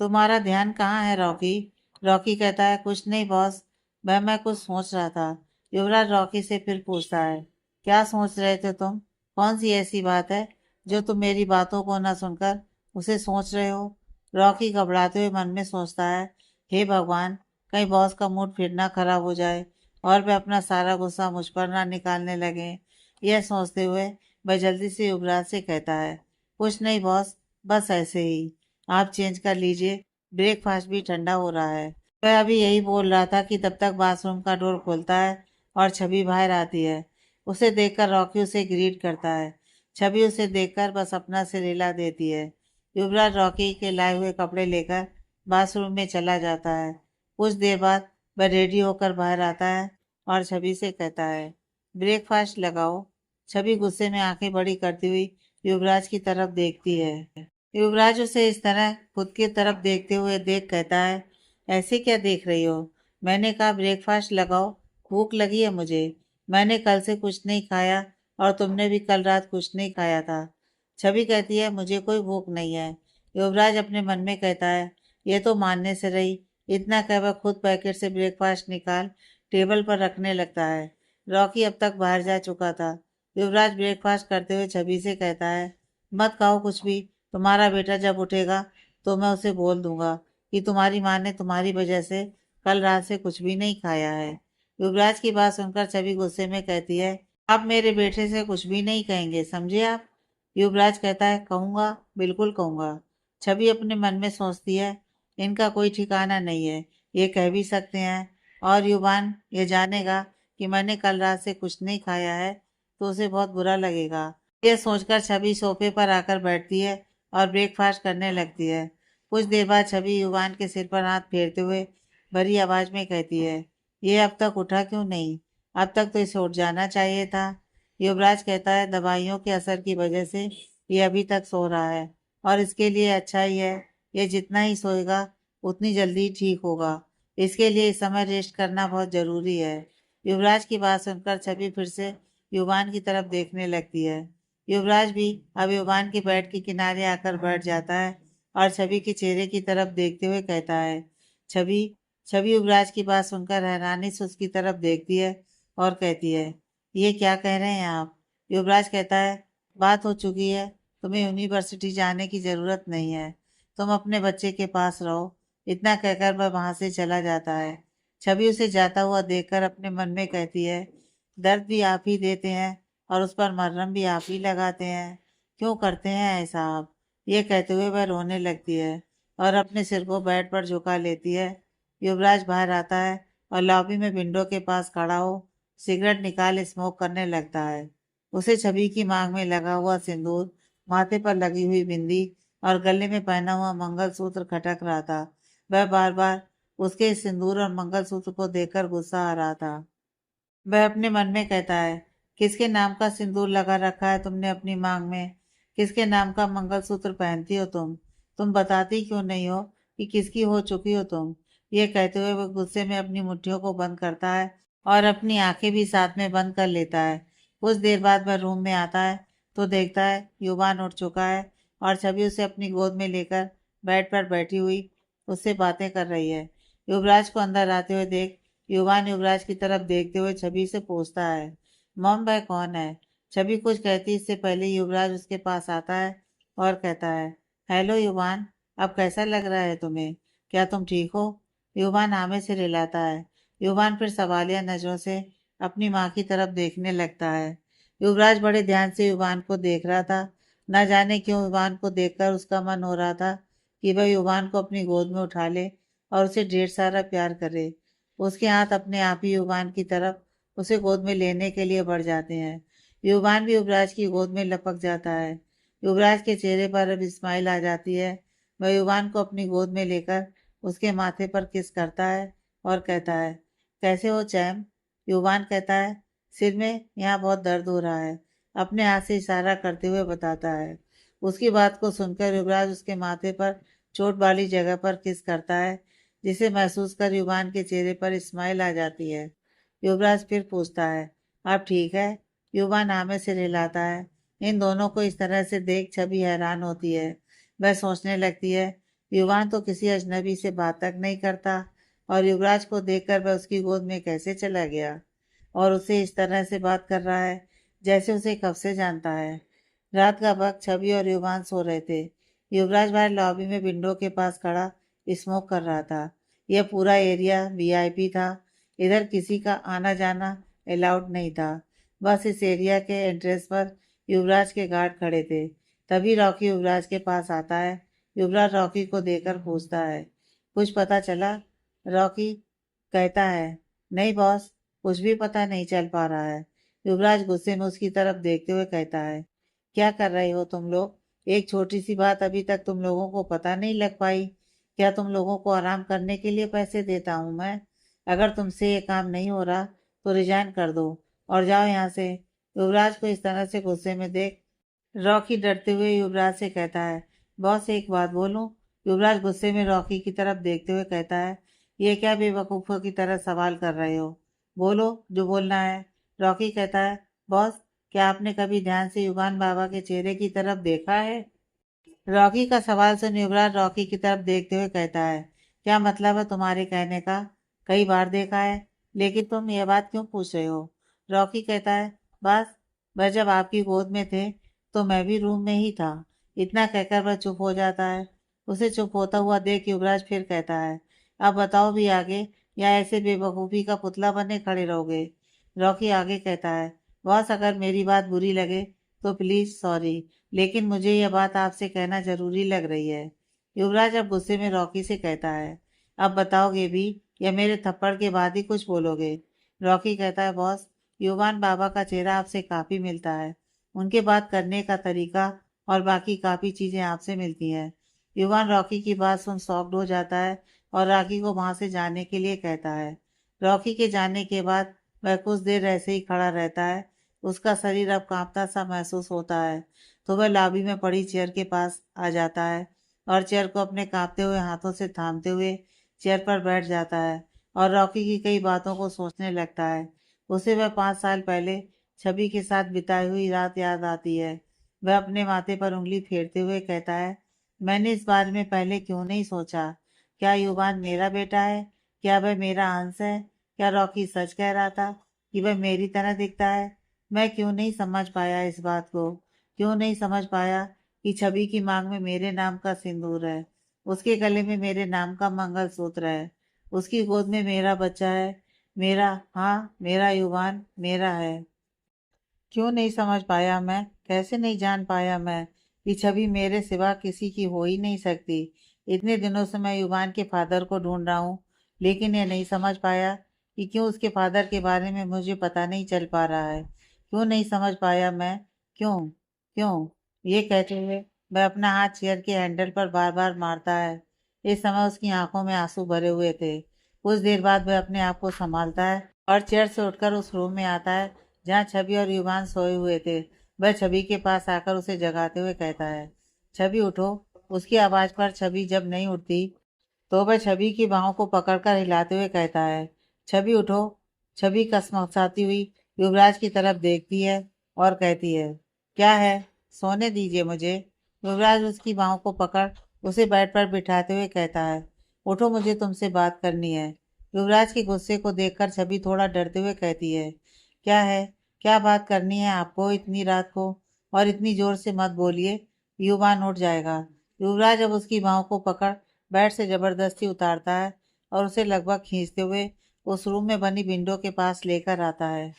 A: तुम्हारा ध्यान कहाँ है रॉकी? रॉकी कहता है, कुछ नहीं बॉस, वह मैं कुछ सोच रहा था। युवराज रॉकी से फिर पूछता है, क्या सोच रहे थे तुम? कौन सी ऐसी बात है जो तुम मेरी बातों को न सुनकर उसे सोच रहे हो? रॉकी घबराते हुए मन में सोचता है, हे भगवान, कहीं बॉस का मूड फिर ना खराब हो जाए और वह अपना सारा गुस्सा मुझ पर ना निकालने लगे। यह सोचते हुए वह जल्दी से युवराज से कहता है, कुछ नहीं बॉस, बस ऐसे ही। आप चेंज कर लीजिए, ब्रेकफास्ट भी ठंडा हो रहा है। वह अभी यही बोल रहा था कि तब तक बाथरूम का डोर खुलता है और छवि बाहर आती है। उसे देखकर रॉकी उसे ग्रीट करता है। छवि उसे देखकर बस अपना सिर हिला देती है। युवराज रॉकी के लाए हुए कपड़े लेकर बाथरूम में चला जाता है। कुछ देर बाद वह रेडी होकर बाहर आता है और छवि से कहता है, ब्रेकफास्ट लगाओ। छवि गुस्से में आंखें बड़ी करती हुई युवराज की तरफ देखती है। युवराज उसे इस तरह खुद की तरफ देखते हुए देख कहता है, ऐसे क्या देख रही हो? मैंने कहा ब्रेकफास्ट लगाओ, भूख लगी है मुझे। मैंने कल से कुछ नहीं खाया और तुमने भी कल रात कुछ नहीं खाया था। छवि कहती है, मुझे कोई भूख नहीं है। युवराज अपने मन में कहता है, ये तो मानने से रही। इतना कह वह खुद पैकेट से ब्रेकफास्ट निकाल टेबल पर रखने लगता है। रॉकी अब तक बाहर जा चुका था। युवराज ब्रेकफास्ट करते हुए छवि से कहता है, मत खाओ कुछ भी, तुम्हारा बेटा जब उठेगा तो मैं उसे बोल दूंगा कि तुम्हारी माँ ने तुम्हारी वजह से कल रात से कुछ भी नहीं खाया है। युवराज की बात सुनकर छवि गुस्से में कहती है, आप मेरे बेटे से कुछ भी नहीं कहेंगे, समझे आप? युवराज कहता है, कहूंगा, बिल्कुल कहूंगा। छवि अपने मन में सोचती है, इनका कोई ठिकाना नहीं है, ये कह भी सकते हैं और युवान ये जानेगा कि मैंने कल रात से कुछ नहीं खाया है तो उसे बहुत बुरा लगेगा। यह सोचकर छवि सोफे पर आकर बैठती है और ब्रेकफास्ट करने लगती है। कुछ देर बाद छवि युवान के सिर पर हाथ फेरते हुए भरी आवाज में कहती है, ये अब तक उठा क्यों नहीं? अब तक तो इसे उठ जाना चाहिए था। युवराज कहता है, दवाइयों के असर की वजह से ये अभी तक सो रहा है और इसके लिए अच्छा ही है। ये जितना ही सोएगा उतनी जल्दी ठीक होगा। इसके लिए इस समय रेस्ट करना बहुत जरूरी है। युवराज की बात सुनकर छवि फिर से युवान की तरफ देखने लगती है। युवराज भी अब युवान के बेड के किनारे आकर बैठ जाता है और छवि के चेहरे की तरफ देखते हुए कहता है, छवि। छवि युवराज की बात सुनकर हैरानी से उसकी तरफ देखती है और कहती है, ये क्या कह रहे हैं आप? युवराज कहता है, बात हो चुकी है, तुम्हें यूनिवर्सिटी जाने की ज़रूरत नहीं है। तुम अपने बच्चे के पास रहो, इतना कहकर वह वहां से चला जाता है। छवि उसे जाता हुआ देखकर अपने मन में कहती है, दर्द भी आप ही देते हैं और उस पर मरहम भी आप ही लगाते हैं। क्यों करते हैं ऐसा आप? ये कहते हुए वह रोने लगती है और अपने सिर को बेड पर झुका लेती है। युवराज बाहर आता है और लॉबी में विंडो के पास खड़ा हो सिगरेट निकाल स्मोक करने लगता है। उसे छवि की मांग में लगा हुआ सिंदूर, माथे पर लगी हुई बिंदी और गले में पहना हुआ मंगलसूत्र खटक रहा था। वह बार बार उसके इस सिंदूर और मंगलसूत्र को देखकर गुस्सा आ रहा था। वह अपने मन में कहता है, किसके नाम का सिंदूर लगा रखा है तुमने अपनी मांग में? किसके नाम का मंगलसूत्र पहनती हो तुम बताती क्यों नहीं हो कि किसकी हो चुकी हो तुम? ये कहते हुए वह गुस्से में अपनी मुट्ठियों को बंद करता है और अपनी आंखें भी साथ में बंद कर लेता है। कुछ देर बाद वह रूम में आता है तो देखता है युवान उठ चुका है और छवि उसे अपनी गोद में लेकर बेड पर बैठी हुई उससे बातें कर रही है। युवराज को अंदर आते हुए देख युवान युवराज की तरफ देखते हुए छवि से पूछता है, मॉम वह कौन है? छवि कुछ कहती इससे पहले युवराज उसके पास आता है और कहता है, हेलो युवान, अब कैसा लग रहा है तुम्हें? क्या तुम ठीक हो? युवान हाँ में सिर हिलाता है। युवान फिर सवालिया नजरों से अपनी माँ की तरफ देखने लगता है। युवराज बड़े ध्यान से युवान को देख रहा था। न जाने क्यों युवान को देखकर उसका मन हो रहा था कि वह युवान को अपनी गोद में उठा ले और उसे ढेर सारा प्यार करे। उसके हाथ अपने आप ही युवान की तरफ उसे गोद में लेने के लिए बढ़ जाते हैं। युवान भी युवराज की गोद में लपक जाता है। युवराज के चेहरे पर अब स्माइल आ जाती है। वह युवान को अपनी गोद में लेकर उसके माथे पर किस करता है और कहता है, कैसे हो चैम? युवान कहता है, सिर में यहाँ बहुत दर्द हो रहा है। अपने हाथ से इशारा करते हुए बताता है। उसकी बात को सुनकर युवराज उसके माथे पर चोट वाली जगह पर किस करता है, जिसे महसूस कर युवान के चेहरे पर स्माइल आ जाती है। युवराज फिर पूछता है, आप ठीक है? युवान हाँ में सिर हिलाता है। इन दोनों को इस तरह से देख छवि हैरान होती है। वह सोचने लगती है, युवान तो किसी अजनबी से बात तक नहीं करता और युवराज को देखकर वह उसकी गोद में कैसे चला गया और उसे इस तरह से बात कर रहा है जैसे उसे कब से जानता है। रात का वक्त छवि और युवान सो रहे थे। युवराज बाहर लॉबी में विंडो के पास खड़ा स्मोक कर रहा था। यह पूरा एरिया वीआईपी था। इधर किसी का आना जाना अलाउड नहीं था। बस इस एरिया के एंट्रेंस पर युवराज के गार्ड खड़े थे। तभी रॉकी युवराज के पास आता है। युवराज रॉकी को देखकर पूछता है, कुछ पता चला? रॉकी कहता है, नहीं बॉस, कुछ भी पता नहीं चल पा रहा है। युवराज गुस्से में उसकी तरफ देखते हुए कहता है, क्या कर रहे हो तुम लोग? एक छोटी सी बात अभी तक तुम लोगों को पता नहीं लग पाई? क्या तुम लोगों को आराम करने के लिए पैसे देता हूँ मैं? अगर तुमसे ये काम नहीं हो रहा तो रिजाइन कर दो और जाओ यहाँ से। युवराज को इस तरह से गुस्से में देख रॉकी डरते हुए युवराज से कहता है, बॉस एक बात बोलूं? युवराज गुस्से में रॉकी की तरफ देखते हुए कहता है, ये क्या बेवकूफ़ों की तरह सवाल कर रहे हो? बोलो जो बोलना है। रॉकी कहता है, बॉस क्या आपने कभी ध्यान से युवान बाबा के चेहरे की तरफ देखा है? रॉकी का सवाल सुन युवराज रॉकी की तरफ देखते हुए कहता है, क्या मतलब है तुम्हारे कहने का? कई बार देखा है, लेकिन तुम ये बात क्यों पूछ रहे हो? रॉकी कहता है, बस वह जब आपकी गोद में थे तो मैं भी रूम में ही था। इतना कहकर वह चुप हो जाता है। उसे चुप होता हुआ देख युवराज फिर कहता है, अब बताओ भी आगे, या ऐसे बेवकूफ़ी का पुतला बने खड़े रहोगे? रॉकी आगे कहता है, बॉस अगर मेरी बात बुरी लगे तो प्लीज़ सॉरी, लेकिन मुझे यह बात आपसे कहना जरूरी लग रही है। युवराज अब गुस्से में रॉकी से कहता है, अब बताओगे भी या मेरे थप्पड़ के बाद ही कुछ बोलोगे? रॉकी कहता है, बॉस युवान बाबा का चेहरा आपसे काफ़ी मिलता है। उनके बात करने का तरीका और बाकी काफ़ी चीज़ें आपसे मिलती हैं। युवान रॉकी की बात सुन शॉक्ड हो जाता है और रॉकी को वहां से जाने के लिए कहता है। रॉकी के जाने के बाद वह कुछ देर ऐसे ही खड़ा रहता है। उसका शरीर अब कांपता सा महसूस होता है तो वह लॉबी में पड़ी चेयर के पास आ जाता है और चेयर को अपने कांपते हुए हाथों से थामते हुए चेयर पर बैठ जाता है और रॉकी की कई बातों को सोचने लगता है। उसे वह 5 साल पहले छवि के साथ बिताई हुई रात याद आती है। वह अपने माथे पर उंगली फेरते हुए कहता है, मैंने इस बारे में पहले क्यों नहीं सोचा? क्या युवान मेरा बेटा है? क्या वह मेरा अंश है? क्या रॉकी सच कह रहा था कि वह मेरी तरह दिखता है? मैं क्यों नहीं समझ पाया इस बात को? क्यों नहीं समझ पाया कि छवि की मांग में मेरे नाम का सिंदूर है? उसके गले में मेरे नाम का मंगलसूत्र है, उसकी गोद में मेरा बच्चा है, मेरा, हाँ मेरा युवान मेरा है। क्यों नहीं समझ पाया मैं, कैसे नहीं जान पाया मैं कि छवि मेरे सिवा किसी की हो ही नहीं सकती। इतने दिनों से मैं युवान के फादर को ढूंढ रहा हूँ, लेकिन ये नहीं समझ पाया कि क्यों उसके फादर के बारे में मुझे पता नहीं चल पा रहा है। क्यों नहीं समझ पाया मैं, क्यों, क्यों। ये कहते हुए वह अपना हाथ चेयर के हैंडल पर बार बार मारता है। इस समय उसकी आंखों में आंसू भरे हुए थे। कुछ देर बाद वह अपने आप को संभालता है और चेयर से उठकर उस रूम में आता है जहाँ छवि और युवान सोए हुए थे। वह छवि के पास आकर उसे जगाते हुए कहता है, छवि उठो। उसकी आवाज पर छवि जब नहीं उठती तो वह छवि की बाहों को पकड़कर हिलाते हुए कहता है, छवि उठो। छवि कसमसाती हुई युवराज की तरफ देखती है और कहती है, क्या है, सोने दीजिए मुझे। युवराज उसकी बाहों को पकड़ उसे बेड पर बिठाते हुए कहता है, उठो, मुझे तुमसे बात करनी है। युवराज के गुस्से को देखकर छवि थोड़ा डरते हुए कहती है, क्या है, क्या बात करनी है आपको इतनी रात को, और इतनी जोर से मत बोलिए, युवान उठ जाएगा। युवराज अब उसकी बाहों को पकड़ बेड से जबरदस्ती उतारता है और उसे लगभग खींचते हुए उस रूम में बनी विंडो के पास लेकर आता है।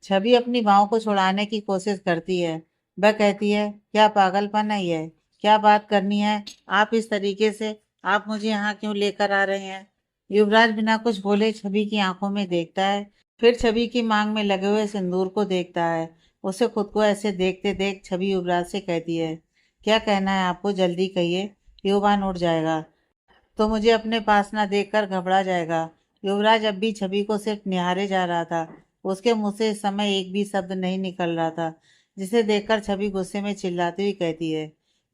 A: छवि अपनी बाहों को छुड़ाने की कोशिश करती है। वह कहती है, क्या पागलपन है ये, क्या बात करनी है आप इस तरीके से, आप मुझे यहाँ क्यों लेकर आ रहे हैं। युवराज बिना कुछ बोले छवि की आंखों में देखता है, फिर छवि की मांग में लगे हुए सिंदूर को देखता है। उसे खुद को ऐसे देखते देख छवि युवराज से कहती है, क्या कहना है आपको, जल्दी कहिए, युवान उठ जाएगा तो मुझे अपने पास न देखकर घबरा जाएगा। युवराज अब भी छवि को सिर्फ निहारे जा रहा था। उसके मुंह से इस समय एक भी शब्द नहीं निकल रहा था, जिसे देखकर छवि गुस्से में चिल्लाती हुई कहती है,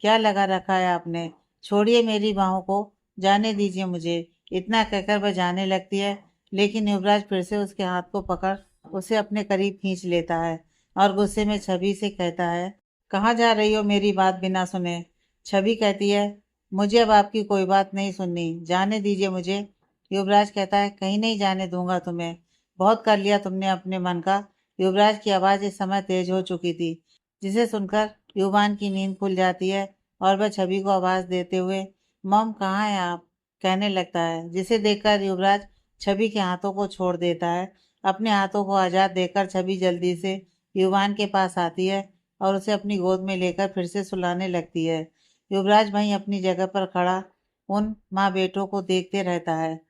A: क्या लगा रखा है आपने, छोड़िए मेरी बाहों को, जाने दीजिए मुझे। इतना कहकर वह जाने लगती है, लेकिन युवराज फिर से उसके हाथ को पकड़ उसे अपने करीब खींच लेता है और गुस्से में छवि से कहता है, कहाँ जा रही हो मेरी बात बिना सुने। छवि कहती है, मुझे अब आपकी कोई बात नहीं सुननी, जाने दीजिए मुझे। युवराज कहता है, कहीं नहीं जाने दूंगा तुम्हें, बहुत कर लिया तुमने अपने मन का। युवराज की आवाज़ इस समय तेज हो चुकी थी, जिसे सुनकर युवान की नींद खुल जाती है और वह छवि को आवाज़ देते हुए, मॉम कहाँ है आप, कहने लगता है, जिसे देखकर युवराज छवि के हाथों को छोड़ देता है। अपने हाथों को आज़ाद देकर छवि जल्दी से युवान के पास आती है और उसे अपनी गोद में लेकर फिर से सुलाने लगती है। युवराज वहीं अपनी जगह पर खड़ा उन माँ बेटों को देखते रहता है।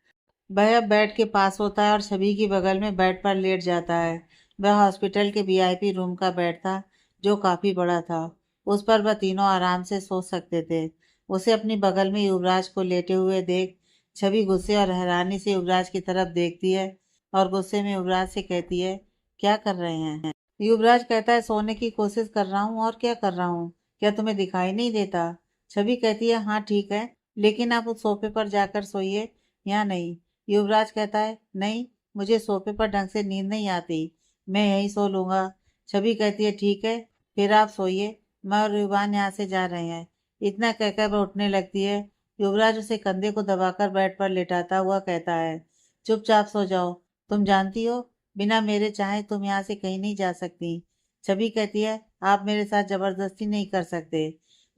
A: वह अब बेड के पास होता है और छवि की बगल में बेड पर लेट जाता है। वह हॉस्पिटल के वीआईपी रूम का बेड था, जो काफी बड़ा था। उस पर वह तीनों आराम से सो सकते थे। उसे अपनी बगल में युवराज को लेटे हुए देख छवि गुस्से और हैरानी से युवराज की तरफ देखती है और गुस्से में युवराज से कहती है, क्या कर रहे हैं। युवराज कहता है, सोने की कोशिश कर रहा हूँ, और क्या कर रहा हूँ, क्या तुम्हें दिखाई नहीं देता। छवि कहती है, हाँ ठीक है, लेकिन आप उस सोफे पर जाकर सोइए, यहाँ नहीं। युवराज कहता है, नहीं, मुझे सोफे पर ढंग से नींद नहीं आती, मैं यहीं सो लूंगा। छवि कहती है, ठीक है, फिर आप सोइए, मैं और युवान यहाँ से जा रहे हैं। इतना कहकर वह उठने लगती है। युवराज उसे कंधे को दबाकर बेड पर लेटाता हुआ कहता है, चुपचाप सो जाओ, तुम जानती हो बिना मेरे चाहे तुम यहाँ से कहीं नहीं जा सकती। छवि कहती है, आप मेरे साथ जबरदस्ती नहीं कर सकते।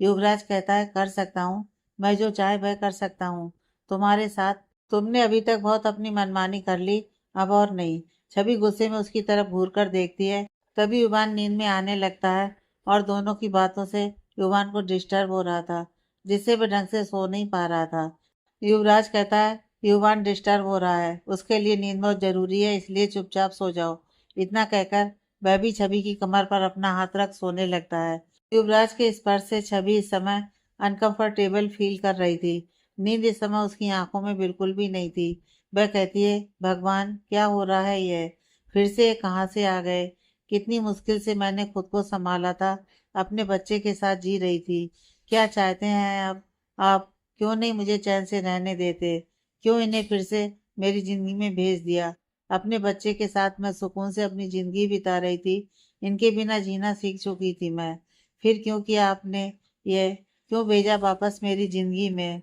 A: युवराज कहता है, कर सकता हूँ, मैं जो चाहे वह कर सकता हूँ तुम्हारे साथ। तुमने अभी तक बहुत अपनी मनमानी कर ली, अब और नहीं। छवि गुस्से में उसकी तरफ घूर कर देखती है। तभी युवान नींद में आने लगता है और दोनों की बातों से युवान को डिस्टर्ब हो रहा था, जिससे वह ढंग से सो नहीं पा रहा था। युवराज कहता है, युवान डिस्टर्ब हो रहा है, उसके लिए नींद बहुत जरूरी है, इसलिए चुपचाप सो जाओ। इतना कहकर वह भी छवि की कमर पर अपना हाथ रख सोने लगता है। युवराज के स्पर्श से छवि इस समय अनकंफर्टेबल फील कर रही थी। नींद इस समय उसकी आंखों में बिल्कुल भी नहीं थी। वह कहती है, भगवान क्या हो रहा है ये, फिर से ये कहाँ से आ गए। कितनी मुश्किल से मैंने खुद को संभाला था, अपने बच्चे के साथ जी रही थी। क्या चाहते हैं अब आप, क्यों नहीं मुझे चैन से रहने देते, क्यों इन्हें फिर से मेरी जिंदगी में भेज दिया। अपने बच्चे के साथ मैं सुकून से अपनी जिंदगी बिता रही थी, इनके बिना जीना सीख चुकी थी मैं, फिर क्यों किया आपने ये, क्यों भेजा वापस मेरी जिंदगी में।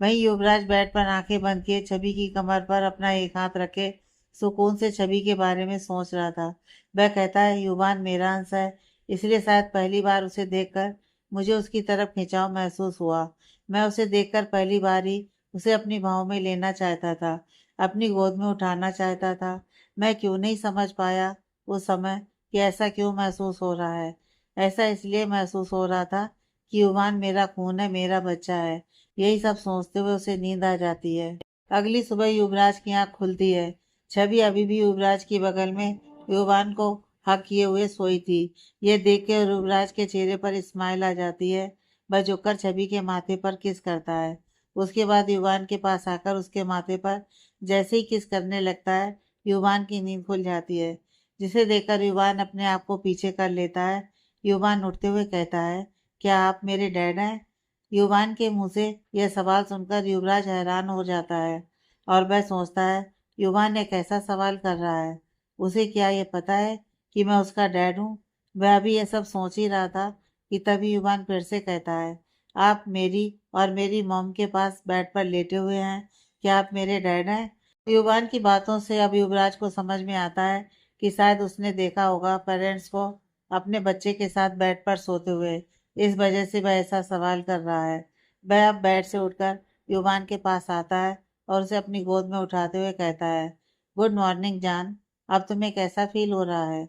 A: वहीं युवराज बेड पर आंखें बंद किए छवि की कमर पर अपना एक हाथ रखे सुकून से छवि के बारे में सोच रहा था। वह कहता है, युवान मेरा अंश है, इसलिए शायद पहली बार उसे देखकर मुझे उसकी तरफ खिंचाव महसूस हुआ। मैं उसे देखकर पहली बार ही उसे अपनी बाहों में लेना चाहता था, अपनी गोद में उठाना चाहता था। मैं क्यों नहीं समझ पाया उस समय कि ऐसा क्यों महसूस हो रहा है। ऐसा इसलिए महसूस हो रहा था कि युवान मेरा खून है, मेरा बच्चा है। यही सब सोचते हुए उसे नींद आ जाती है। अगली सुबह युवराज की आंख खुलती है। छवि अभी भी युवराज के बगल में युवान को हक किए हुए सोई थी। ये देख के युवराज के चेहरे पर स्माइल आ जाती है। वह झुककर छवि के माथे पर किस करता है। उसके बाद युवान के पास आकर उसके माथे पर जैसे ही किस करने लगता है, युवान की नींद खुल जाती है, जिसे देखकर युवान अपने आप को पीछे कर लेता है। युवान उठते हुए कहता है, क्या आप मेरे डैड हैं? युवान के मुंह से यह सवाल सुनकर युवराज हैरान हो जाता है और वह सोचता है, युवान एक ऐसा सवाल कर रहा है, उसे क्या ये पता है कि मैं उसका डैड हूँ? वह अभी यह सब सोच ही रहा था कि तभी युवान फिर से कहता है, आप मेरी और मेरी मॉम के पास बेड पर लेटे हुए हैं, क्या आप मेरे डैड हैं? युवान की बातों से अब युवराज को समझ में आता है कि शायद उसने देखा होगा पेरेंट्स को अपने बच्चे के साथ बेड पर सोते हुए, इस वजह से वह ऐसा सवाल कर रहा है। वह अब बेड से उठकर युवान के पास आता है और उसे अपनी गोद में उठाते हुए कहता है, गुड मॉर्निंग जान, अब तुम्हें कैसा फील हो रहा है?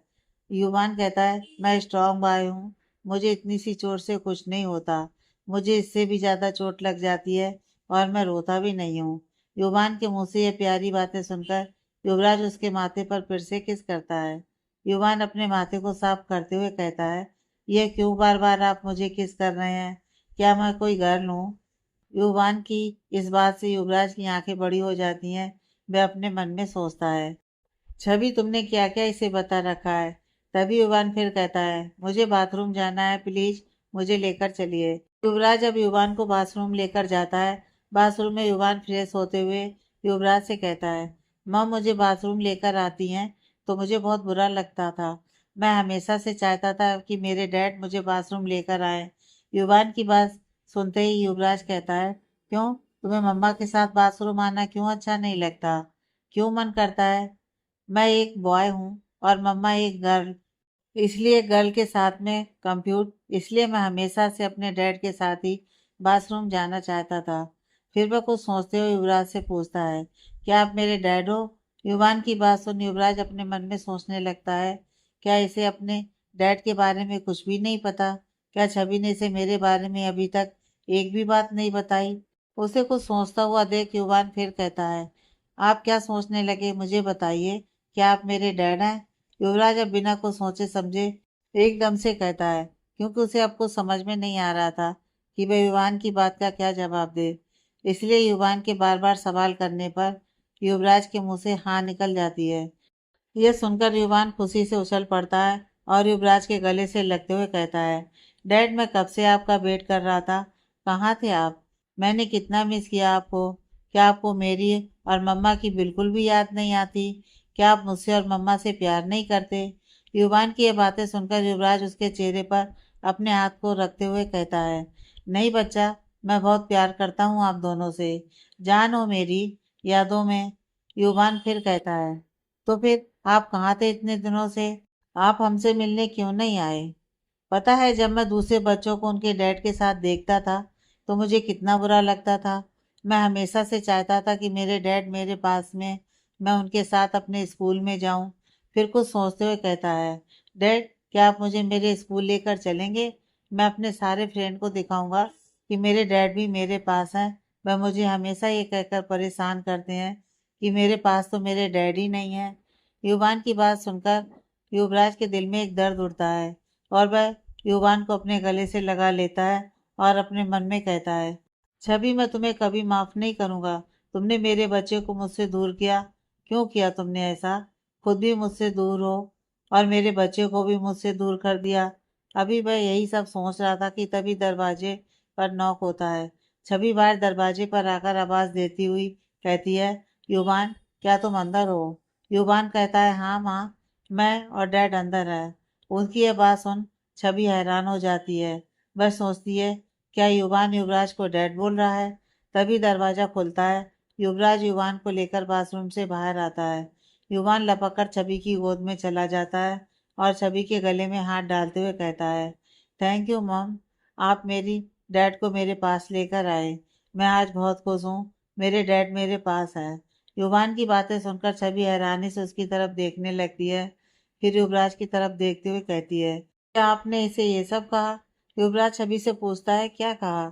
A: युवान कहता है, मैं स्ट्रांग बॉय हूँ, मुझे इतनी सी चोट से कुछ नहीं होता, मुझे इससे भी ज़्यादा चोट लग जाती है और मैं रोता भी नहीं हूँ। युवान के मुंह से ये प्यारी बातें सुनकर युवराज उसके माथे पर फिर से किस करता है। युवान अपने माथे को साफ करते हुए कहता है, ये क्यों बार बार आप मुझे किस कर रहे हैं? क्या मैं कोई गर्ल हूँ? युवान की इस बात से युवराज की आंखें बड़ी हो जाती हैं। वह अपने मन में सोचता है, छवि तुमने क्या क्या इसे बता रखा है। तभी युवान फिर कहता है, मुझे बाथरूम जाना है, प्लीज मुझे लेकर चलिए। युवराज अब युवान को बाथरूम लेकर जाता है। बाथरूम में युवान फ्रेश होते हुए युवराज से कहता है, मम मुझे बाथरूम लेकर आती हैं तो मुझे बहुत बुरा लगता था। मैं हमेशा से चाहता था कि मेरे डैड मुझे बाथरूम लेकर आए। युवान की बात सुनते ही युवराज कहता है, क्यों, तुम्हें मम्मा के साथ बाथरूम आना क्यों अच्छा नहीं लगता? क्यों मन करता है? मैं एक बॉय हूँ और मम्मा एक गर्ल, इसलिए गर्ल के साथ में कंप्यूट, इसलिए मैं हमेशा से अपने डैड के साथ ही बाथरूम जाना चाहता था। फिर वह कुछ सोचते हुए युवराज से पूछता है, क्या आप मेरे डैड हो? युवान की बात सुन युवराज अपने मन में सोचने लगता है, क्या इसे अपने डैड के बारे में कुछ भी नहीं पता? क्या छवि ने इसे मेरे बारे में अभी तक एक भी बात नहीं बताई? उसे कुछ सोचता हुआ देख युवान फिर कहता है, आप क्या सोचने लगे, मुझे बताइए, क्या आप मेरे डैड हैं? युवराज अब बिना कुछ सोचे समझे एकदम से कहता है, क्योंकि उसे अब कुछ समझ में नहीं आ रहा था कि वह युवान की बात का क्या जवाब दे। इसलिए युवान के बार बार सवाल करने पर युवराज के मुंह से हाँ निकल जाती है। यह सुनकर युवान खुशी से उछल पड़ता है और युवराज के गले से लगते हुए कहता है, डैड मैं कब से आपका वेट कर रहा था, कहाँ थे आप? मैंने कितना मिस किया आपको। क्या आपको मेरी और मम्मा की बिल्कुल भी याद नहीं आती? क्या आप मुझसे और मम्मा से प्यार नहीं करते? युवान की ये बातें सुनकर युवराज उसके चेहरे पर अपने हाथ को रखते हुए कहता है, नहीं बच्चा, मैं बहुत प्यार करता हूँ आप दोनों से, जान हो मेरी यादों में। युवान फिर कहता है, तो फिर आप कहाँ थे इतने दिनों से? आप हमसे मिलने क्यों नहीं आए? पता है जब मैं दूसरे बच्चों को उनके डैड के साथ देखता था तो मुझे कितना बुरा लगता था। मैं हमेशा से चाहता था कि मेरे डैड मेरे पास में, मैं उनके साथ अपने स्कूल में जाऊं। फिर कुछ सोचते हुए कहता है, डैड क्या आप मुझे मेरे स्कूल लेकर चलेंगे? मैं अपने सारे फ्रेंड को दिखाऊंगा कि मेरे डैड भी मेरे पास हैं। वह मुझे हमेशा ये कहकर परेशान करते हैं कि मेरे पास तो मेरे डैड ही नहीं है। युवान की बात सुनकर युवराज के दिल में एक दर्द उठता है और वह युवान को अपने गले से लगा लेता है और अपने मन में कहता है, छवि मैं तुम्हें कभी माफ नहीं करूंगा। तुमने मेरे बच्चे को मुझसे दूर किया। क्यों किया तुमने ऐसा? खुद भी मुझसे दूर हो और मेरे बच्चे को भी मुझसे दूर कर दिया। अभी वह यही सब सोच रहा था कि तभी दरवाजे पर नॉक होता है। छवि बाहर दरवाजे पर आकर आवाज देती हुई कहती है, युवान क्या तुम अंदर हो? युवान कहता है, हाँ माँ, मैं और डैड अंदर है। उसकी यह बात सुन छवि हैरान हो जाती है। वह सोचती है, क्या युवान युवराज को डैड बोल रहा है? तभी दरवाजा खुलता है। युवराज युवान को लेकर बाथरूम से बाहर आता है। युवान लपक कर छवि की गोद में चला जाता है और छवि के गले में हाथ डालते हुए कहता है, थैंक यू मॉम, आप मेरी डैड को मेरे पास लेकर आए। मैं आज बहुत खुश हूँ, मेरे डैड मेरे पास है। युवान की बातें सुनकर छवि हैरानी से उसकी तरफ देखने लगती है। फिर युवराज की तरफ देखते हुए कहती है, क्या आपने इसे ये सब कहा? युवराज छवि से पूछता है, क्या कहा?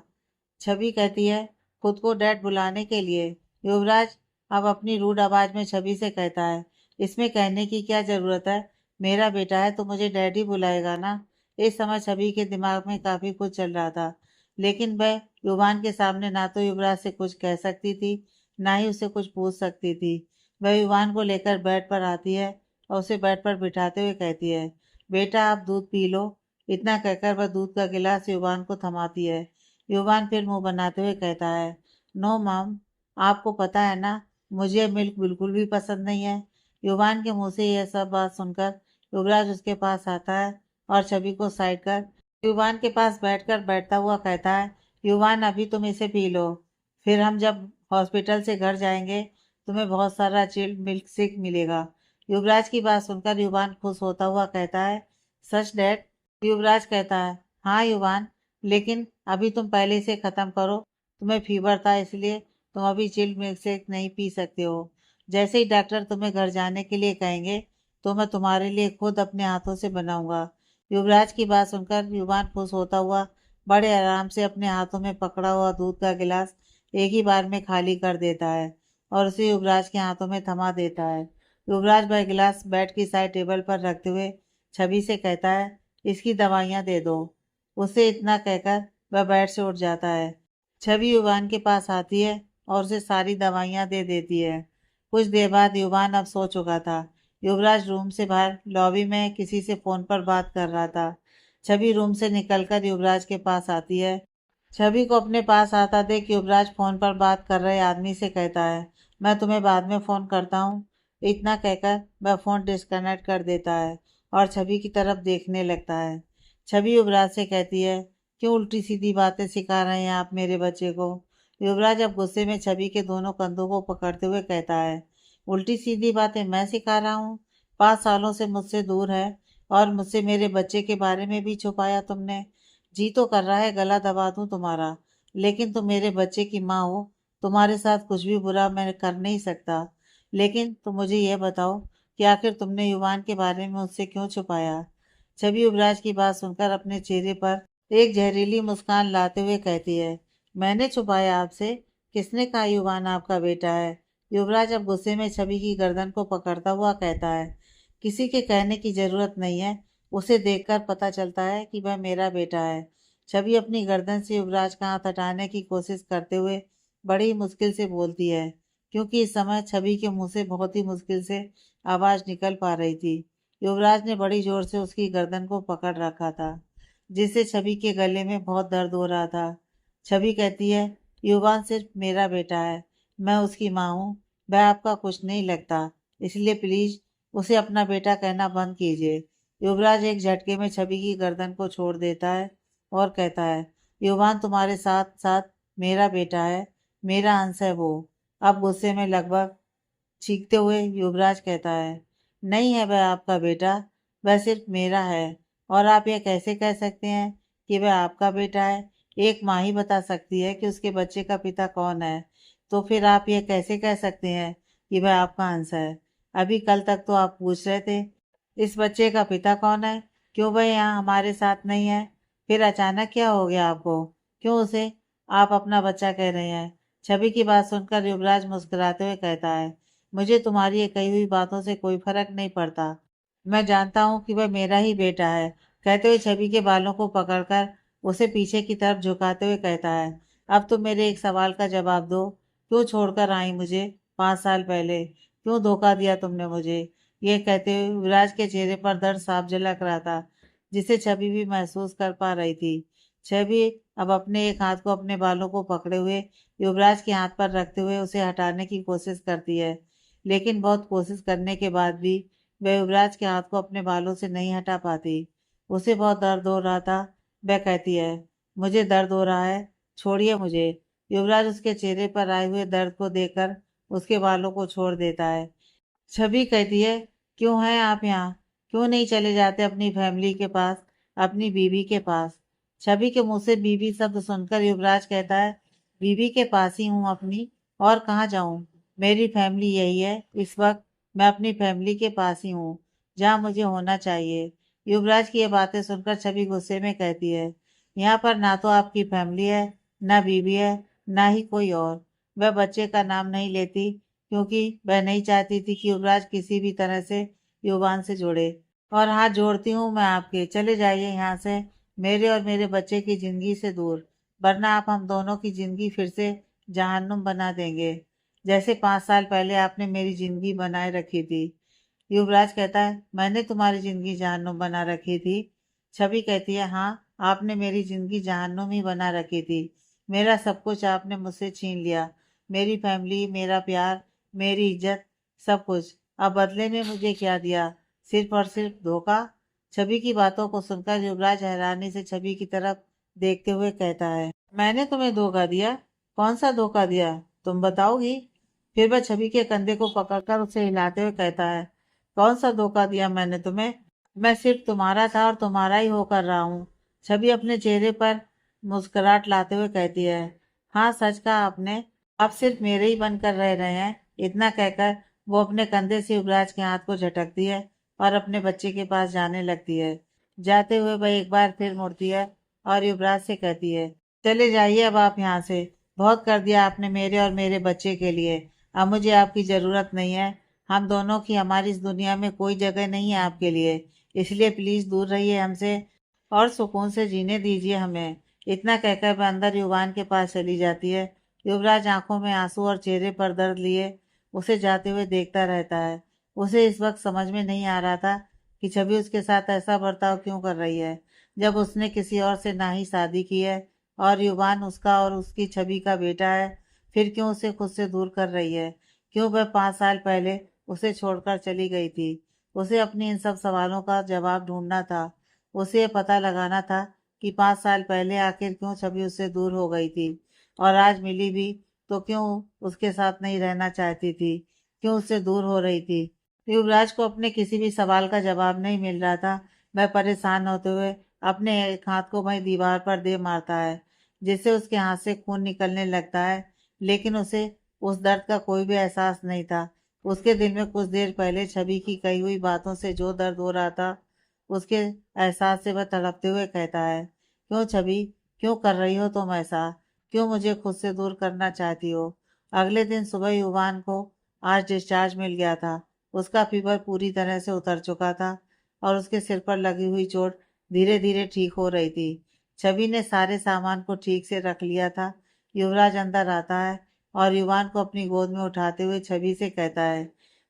A: छवि कहती है, खुद को डैड बुलाने के लिए। युवराज अब अपनी रूड आवाज में छवि से कहता है, इसमें कहने की क्या जरूरत है? मेरा बेटा है तो मुझे डैड ही बुलाएगा ना। इस समय छवि के दिमाग में काफी कुछ चल रहा था, लेकिन वह युवान के सामने ना तो युवराज से कुछ कह सकती थी, ना ही उसे कुछ पूछ सकती थी। वह युवान को लेकर बेड पर आती है और उसे बेड पर बिठाते हुए कहती है, बेटा आप दूध पी लो। इतना कहकर वह दूध का गिलास युवान को थमाती है। युवान फिर मुंह बनाते हुए कहता है, नो मॉम, आपको पता है ना, मुझे मिल्क बिल्कुल भी पसंद नहीं है। युवान के मुंह से यह सब बात सुनकर युवराज उसके पास आता है और छवि को साइड कर युवान के पास बैठता हुआ कहता है, युवान अभी तुम इसे पी लो, फिर हम जब हॉस्पिटल से घर जाएंगे तुम्हें बहुत सारा चिल्ड मिल्क शेक मिलेगा। युवराज की बात सुनकर युवान खुश होता हुआ कहता है, सच डैड? युवराज कहता है, हाँ युवान, लेकिन अभी तुम पहले इसे खत्म करो। तुम्हें फीवर था इसलिए तुम अभी चिल्ड मिल्क शेक नहीं पी सकते हो। जैसे ही डॉक्टर तुम्हें घर जाने के लिए कहेंगे तो मैं तुम्हारे लिए खुद अपने हाथों से बनाऊंगा। युवराज की बात सुनकर युवान खुश होता हुआ बड़े आराम से अपने हाथों में पकड़ा हुआ दूध का गिलास एक ही बार में खाली कर देता है और उसे युवराज के हाथों में थमा देता है। युवराज वह गिलास बेड की साइड टेबल पर रखते हुए छवि से कहता है, इसकी दवाइयाँ दे दो। उसे इतना कहकर वह बेड से उठ जाता है। छवि युवान के पास आती है और उसे सारी दवाइयाँ दे देती है। कुछ देर बाद युवान अब सो चुका था। युवराज रूम से बाहर लॉबी में किसी से फोन पर बात कर रहा था। छवि रूम से निकलकर युवराज के पास आती है। छवि को अपने पास आता देख युवराज फोन पर बात कर रहे आदमी से कहता है, मैं तुम्हें बाद में फोन करता हूँ। इतना कहकर वह फोन डिस्कनेक्ट कर देता है और छवि की तरफ देखने लगता है। छवि युवराज से कहती है, क्यों उल्टी सीधी बातें सिखा रहे हैं आप मेरे बच्चे को? युवराज अब गुस्से में छवि के दोनों कंधों को पकड़ते हुए कहता है, उल्टी सीधी बातें मैं सिखा रहा हूँ? 5 सालों से मुझसे दूर है और मुझसे मेरे बच्चे के बारे में भी छुपाया तुमने। जी तो कर रहा है गला दबा दूं तुम्हारा, लेकिन तुम मेरे बच्चे की माँ हो, तुम्हारे साथ कुछ भी बुरा मैं कर नहीं सकता। लेकिन तुम मुझे यह बताओ कि आखिर तुमने युवान के बारे में मुझसे क्यों छुपाया? छवि युवराज की बात सुनकर अपने चेहरे पर एक जहरीली मुस्कान लाते हुए कहती है, मैंने छुपाया आपसे? किसने कहा युवान आपका बेटा है? युवराज अब गुस्से में छवि की गर्दन को पकड़ता हुआ कहता है, किसी के कहने की जरूरत नहीं है, उसे देखकर पता चलता है कि वह मेरा बेटा है। छवि अपनी गर्दन से युवराज का हाथ हटाने की कोशिश करते हुए बड़ी मुश्किल से बोलती है, क्योंकि इस समय छवि के मुंह से बहुत ही मुश्किल से आवाज निकल पा रही थी। युवराज ने बड़ी जोर से उसकी गर्दन को पकड़ रखा था, जिससे छवि के गले में बहुत दर्द हो रहा था। छवि कहती है, युवान सिर्फ मेरा बेटा है, मैं उसकी माँ हूँ, वह आपका कुछ नहीं लगता, इसलिए प्लीज उसे अपना बेटा कहना बंद कीजिए। युवराज एक झटके में छवि की गर्दन को छोड़ देता है और कहता है, युवान तुम्हारे साथ साथ मेरा बेटा है, मेरा अंश है वो। अब गुस्से में लगभग चीखते हुए युवराज कहता है, नहीं है वह आपका बेटा, वह सिर्फ मेरा है। और आप यह कैसे कह सकते हैं कि वह आपका बेटा है? एक माँ ही बता सकती है कि उसके बच्चे का पिता कौन है। तो फिर आप यह कैसे कह सकते हैं कि वह आपका अंश है? अभी कल तक तो आप पूछ रहे थे इस बच्चे का पिता कौन है, क्यों वह यहाँ हमारे साथ नहीं है? फिर अचानक क्या हो गया आपको? क्यों उसे आप अपना बच्चा कह रहे हैं? छवि की बात सुनकर युवराज मुस्कुराते हुए कहता है, मुझे तुम्हारी ये कही हुई बातों से कोई फर्क नहीं पड़ता, मैं जानता हूँ कि वह मेरा ही बेटा है। कहते हुए छवि के बालों को पकड़कर उसे पीछे की तरफ झुकाते हुए कहता है, अब तुम मेरे एक सवाल का जवाब दो, क्यों छोड़कर आई मुझे 5 साल पहले? क्यों धोखा दिया तुमने मुझे? ये कहते हुए युवराज के चेहरे पर दर्द साफ झलक रहा था, जिसे छवि भी महसूस कर पा रही थी। छवि अब अपने एक हाथ को अपने बालों को पकड़े हुए युवराज के हाथ पर रखते हुए उसे हटाने की कोशिश करती है, लेकिन बहुत कोशिश करने के बाद भी वह युवराज के हाथ को अपने बालों से नहीं हटा पाती। उसे बहुत दर्द हो रहा था। वह कहती है, मुझे दर्द हो रहा है, छोड़िए मुझे। युवराज उसके चेहरे पर आए हुए दर्द को देखकर उसके बालों को छोड़ देता है। छवि कहती है, क्यों हैं आप यहाँ? क्यों नहीं चले जाते अपनी फैमिली के पास, अपनी बीवी के पास? छवि के मुंह से बीवी शब्द सुनकर युवराज कहता है, बीवी के पास ही हूँ अपनी, और कहाँ जाऊं? मेरी फैमिली यही है। इस वक्त मैं अपनी फैमिली के पास ही हूँ, जहाँ मुझे होना चाहिए। युवराज की ये बातें सुनकर छवि गुस्से में कहती है, यहाँ पर ना तो आपकी फैमिली है, ना बीवी है, ना ही कोई और। वह बच्चे का नाम नहीं लेती क्योंकि वह नहीं चाहती थी कि युवराज किसी भी तरह से युवान से जुड़े। और हाथ जोड़ती हूँ मैं आपके, चले जाइए यहाँ से, मेरे और मेरे बच्चे की जिंदगी से दूर, वरना आप हम दोनों की जिंदगी फिर से जहन्नुम बना देंगे, जैसे 5 साल पहले आपने मेरी जिंदगी बनाए रखी थी। युवराज कहता है, मैंने तुम्हारी जिंदगी जहन्नुम बना रखी थी? छवि कहती है, हाँ, आपने मेरी जिंदगी जहन्नुम ही बना रखी थी। मेरा सब कुछ आपने मुझसे छीन लिया, मेरी फैमिली, मेरा प्यार, मेरी इज्जत, सब कुछ। अब बदले में मुझे क्या दिया? सिर्फ और सिर्फ धोखा। छवि की बातों को सुनकर युवराज हैरानी से छवि की तरफ देखते हुए कहता है, मैंने तुम्हें धोखा दिया? कौन सा धोखा दिया, तुम बताओगी? फिर वह छवि के कंधे को पकड़कर उसे हिलाते हुए कहता है, कौन सा धोखा दिया मैंने तुम्हें? मैं सिर्फ तुम्हारा था और तुम्हारा ही होकर रहा हूँ। छवि अपने चेहरे पर मुस्कुराहट लाते हुए कहती है, हाँ, सच कहा आपने, आप सिर्फ मेरे ही बनकर रह रहे हैं। इतना कहकर वो अपने कंधे से युवराज के हाथ को झटकती है और अपने बच्चे के पास जाने लगती है। जाते हुए वह एक बार फिर मुड़ती है और युवराज से कहती है, चले जाइए अब आप यहाँ से, बहुत कर दिया आपने मेरे और मेरे बच्चे के लिए, अब मुझे आपकी ज़रूरत नहीं है। हम दोनों की, हमारी इस दुनिया में कोई जगह नहीं है आपके लिए, इसलिए प्लीज़ दूर रहिए हमसे और सुकून से जीने दीजिए हमें। इतना कहकर वह अंदर युवान के पास चली जाती है। युवराज आंखों में आंसू और चेहरे पर दर्द लिए उसे जाते हुए देखता रहता है। उसे इस वक्त समझ में नहीं आ रहा था कि छवि उसके साथ ऐसा बर्ताव क्यों कर रही है, जब उसने किसी और से ना ही शादी की है और युवान उसका और उसकी छवि का बेटा है। फिर क्यों उसे खुद से दूर कर रही है? क्यों वह 5 साल पहले उसे छोड़कर चली गई थी? उसे अपनी इन सब सवालों का जवाब ढूंढना था। उसे ये पता लगाना था कि 5 साल पहले आखिर क्यों छवि उससे दूर हो गई थी, और आज मिली भी तो क्यों उसके साथ नहीं रहना चाहती थी, क्यों उससे दूर हो रही थी। युवराज को अपने किसी भी सवाल का जवाब नहीं मिल रहा था। वह परेशान होते हुए अपने एक हाथ को वहीं दीवार पर दे मारता है, जिससे उसके हाथ से खून निकलने लगता है। लेकिन उसे उस दर्द का कोई भी एहसास नहीं था। उसके दिल में कुछ देर पहले छवि की कही हुई बातों से जो दर्द हो रहा था, उसके एहसास से वह तड़पते हुए कहता है, क्यों छवि, क्यों कर रही हो तुम ऐसा? क्यों मुझे खुद से दूर करना चाहती हो? अगले दिन सुबह युवान को आज डिस्चार्ज मिल गया था। उसका फीवर पूरी तरह से उतर चुका था और उसके सिर पर लगी हुई चोट धीरे धीरे ठीक हो रही थी। छवि ने सारे सामान को ठीक से रख लिया था। युवराज अंदर आता है और युवान को अपनी गोद में उठाते हुए छवि से कहता है,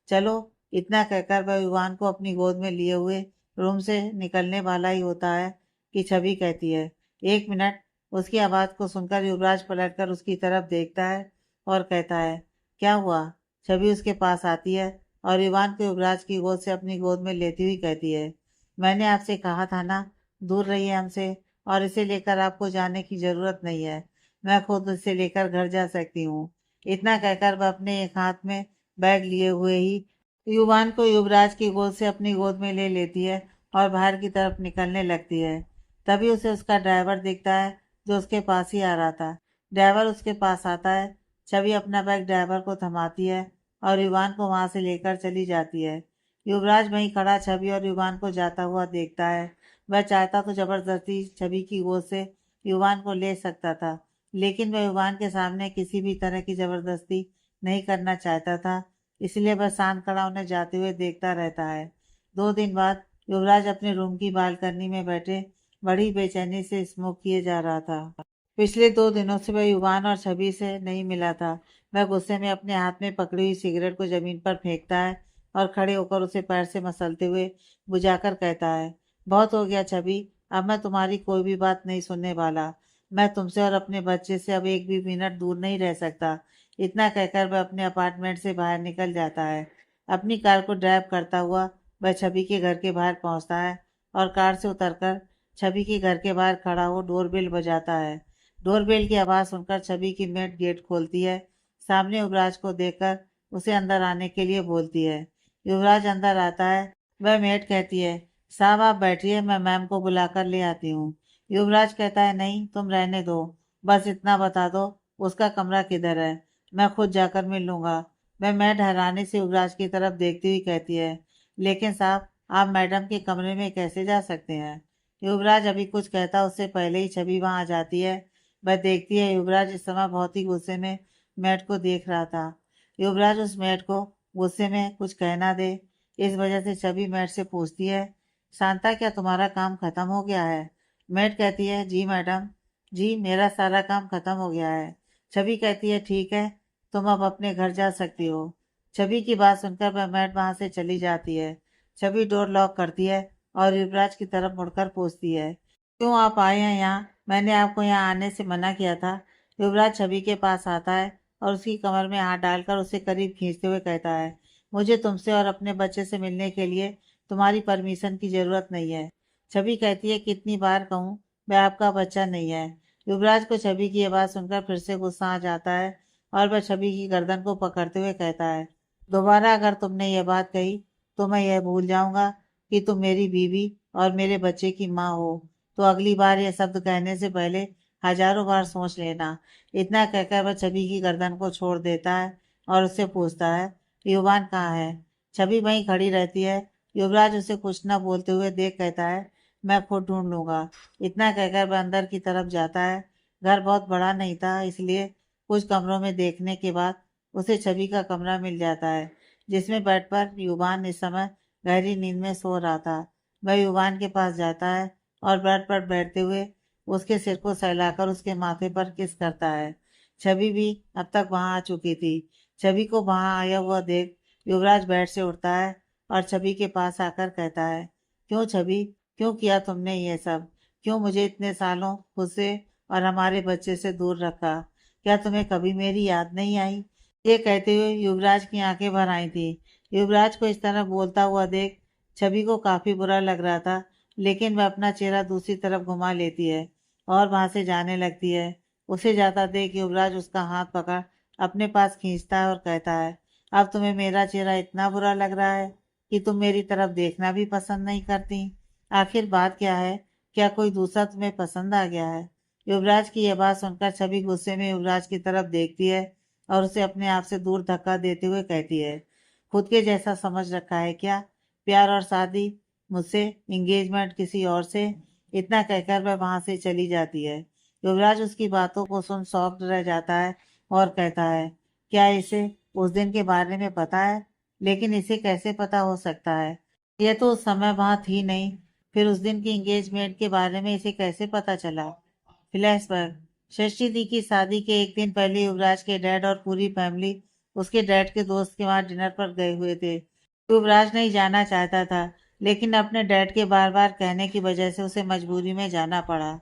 A: चलो। इतना कहकर वह युवान को अपनी गोद में लिए हुए रूम से निकलने वाला ही होता है कि छवि कहती है, 1 मिनट। उसकी आवाज़ को सुनकर युवराज पलटकर उसकी तरफ देखता है और कहता है, क्या हुआ? छवि उसके पास आती है और युवान को युवराज की गोद से अपनी गोद में लेती हुई कहती है, मैंने आपसे कहा था ना, दूर रहिए हमसे, और इसे लेकर आपको जाने की ज़रूरत नहीं है। मैं खुद इसे लेकर घर जा सकती हूँ। इतना कहकर वह अपने एक हाथ में बैग लिए हुए ही युवान को युवराज की गोद से अपनी गोद में ले लेती है और बाहर की तरफ निकलने लगती है। तभी उसे उसका ड्राइवर दिखता है, जो उसके पास ही आ रहा था। ड्राइवर उसके पास आता है। छवि अपना बैग ड्राइवर को थमाती है और युवान को वहां से लेकर चली जाती है। युवराज वहीं खड़ा छवि और युवान को जाता हुआ देखता है। वह चाहता तो जबरदस्ती छवि की गोद से युवान को ले सकता था, लेकिन वह युवान के सामने किसी भी तरह की जबरदस्ती नहीं करना चाहता था। इसलिए वह शांत खड़ा उन्हें जाते हुए देखता रहता है। 2 दिन बाद युवराज अपने रूम की बालकनी में बैठे बड़ी बेचैनी से स्मोक किए जा रहा था। पिछले 2 दिनों से वह युवान और छवि से नहीं मिला था। वह गुस्से में अपने हाथ में पकड़ी हुई सिगरेट को जमीन पर फेंकता है और खड़े होकर उसे पैर से मसलते हुए बुझाकर कहता है, बहुत हो गया छवि, अब मैं तुम्हारी कोई भी बात नहीं सुनने वाला। मैं तुमसे और अपने बच्चे से अब एक भी मिनट दूर नहीं रह सकता। इतना कहकर वह अपने अपार्टमेंट से बाहर निकल जाता है। अपनी कार को ड्राइव करता हुआ वह छवि के घर के बाहर पहुंचता है और कार से उतरकर छवि के घर के बाहर खड़ा हो डोरबेल बजाता है। डोरबेल की आवाज़ सुनकर छवि की मेड गेट खोलती है। सामने युवराज को देखकर उसे अंदर आने के लिए बोलती है। युवराज अंदर आता है। वह मेड कहती है, साहब आप बैठिए, मैं मैम को बुलाकर ले आती हूँ। युवराज कहता है, नहीं तुम रहने दो, बस इतना बता दो उसका कमरा किधर है, मैं खुद जाकर मिल लूंगा। मैं हैरानी से युवराज की तरफ देखती हुई कहती है, लेकिन साहब आप मैडम के कमरे में कैसे जा सकते हैं? युवराज अभी कुछ कहता उससे पहले ही छवि वहां आ जाती है। वह देखती है युवराज इस समय बहुत ही गुस्से में मैट को देख रहा था। युवराज उस मैट को गुस्से में कुछ कह ना दे, इस वजह से छवि मैट से पूछती है, शांता क्या तुम्हारा काम खत्म हो गया है? मैट कहती है, जी मैडम, जी मेरा सारा काम खत्म हो गया है। छवि कहती है, ठीक है, तुम अब अपने घर जा सकती हो। छवि की बात सुनकर वह मैट वहां से चली जाती है। छवि डोर लॉक करती है और युवराज की तरफ मुड़कर पूछती है, क्यों आप आए हैं यहाँ? मैंने आपको यहाँ आने से मना किया था। युवराज छवि के पास आता है और उसकी कमर में हाथ डालकर उसे करीब खींचते हुए कहता है, मुझे तुमसे और अपने बच्चे से मिलने के लिए तुम्हारी परमिशन की जरूरत नहीं है। छवि कहती है, कितनी बार कहूँ, वह आपका बच्चा नहीं है। युवराज को छवि की यह बात सुनकर फिर से गुस्सा आ जाता है और वह छवि की गर्दन को पकड़ते हुए कहता है, दोबारा अगर तुमने यह बात कही तो मैं यह भूल जाऊंगा कि तुम मेरी बीवी और मेरे बच्चे की माँ हो। तो अगली बार यह शब्द कहने से पहले हजारों बार सोच लेना। इतना कहकर वह छवि की गर्दन को छोड़ देता है और उससे पूछता है, युवान कहाँ है? छवि वहीं खड़ी रहती है। युवराज उसे कुछ न बोलते हुए देख कहता है, मैं खुद ढूंढ लूंगा। इतना कहकर वह अंदर की तरफ जाता है। घर बहुत बड़ा नहीं था, इसलिए कुछ कमरों में देखने के बाद उसे छवि का कमरा मिल जाता है, जिसमें बेड पर युवान इस समय गहरी नींद में सो रहा था। वह युवान के पास जाता है और बेड पर बैठते हुए उसके सिर को सहलाकर उसके माथे पर किस करता है। छवि भी अब तक वहां आ चुकी थी। छवि को वहां आया हुआ देख युवराज बेड से उठता है और छवि के पास आकर कहता है, क्यों छवि, क्यों किया तुमने ये सब? क्यों मुझे इतने सालों खुद से और हमारे बच्चे से दूर रखा? क्या तुम्हें कभी मेरी याद नहीं आई? ये कहते हुए युवराज की आंखें भर आई थी। युवराज को इस तरह बोलता हुआ देख छवि को काफी बुरा लग रहा था, लेकिन वह अपना चेहरा दूसरी तरफ घुमा लेती है और वहां से जाने लगती है। उसे जाता देख युवराज उसका हाथ पकड़ अपने पास खींचता है और कहता है, अब तुम्हें मेरा चेहरा इतना बुरा लग रहा है कि तुम मेरी तरफ देखना भी पसंद नहीं करती? आखिर बात क्या है? क्या कोई दूसरा तुम्हें पसंद आ गया है? युवराज की यह बात सुनकर छवि गुस्से में युवराज की तरफ देखती है और उसे अपने आप से दूर धक्का देते हुए कहती है, खुद के जैसा समझ रखा है क्या? प्यार और शादी मुझसे, एंगेजमेंट किसी और से? इतना कहकर वह वहां से चली जाती है। युवराज उसकी बातों को सुन शॉक्ड रह जाता है और कहता है, क्या इसे उस दिन के बारे में पता है? लेकिन इसे कैसे पता हो सकता है? यह तो उस समय वहां थी नहीं, फिर उस दिन की एंगेजमेंट के बारे में इसे कैसे पता चला? फ्लैशबैक। षष्ठी दी की शादी के एक दिन पहले युवराज के डैड और पूरी फैमिली उसके डैड के दोस्त के वहां डिनर पर गए हुए थे। युवराज नहीं जाना चाहता था, लेकिन अपने डैड के बार बार कहने की वजह से उसे मजबूरी में जाना पड़ा।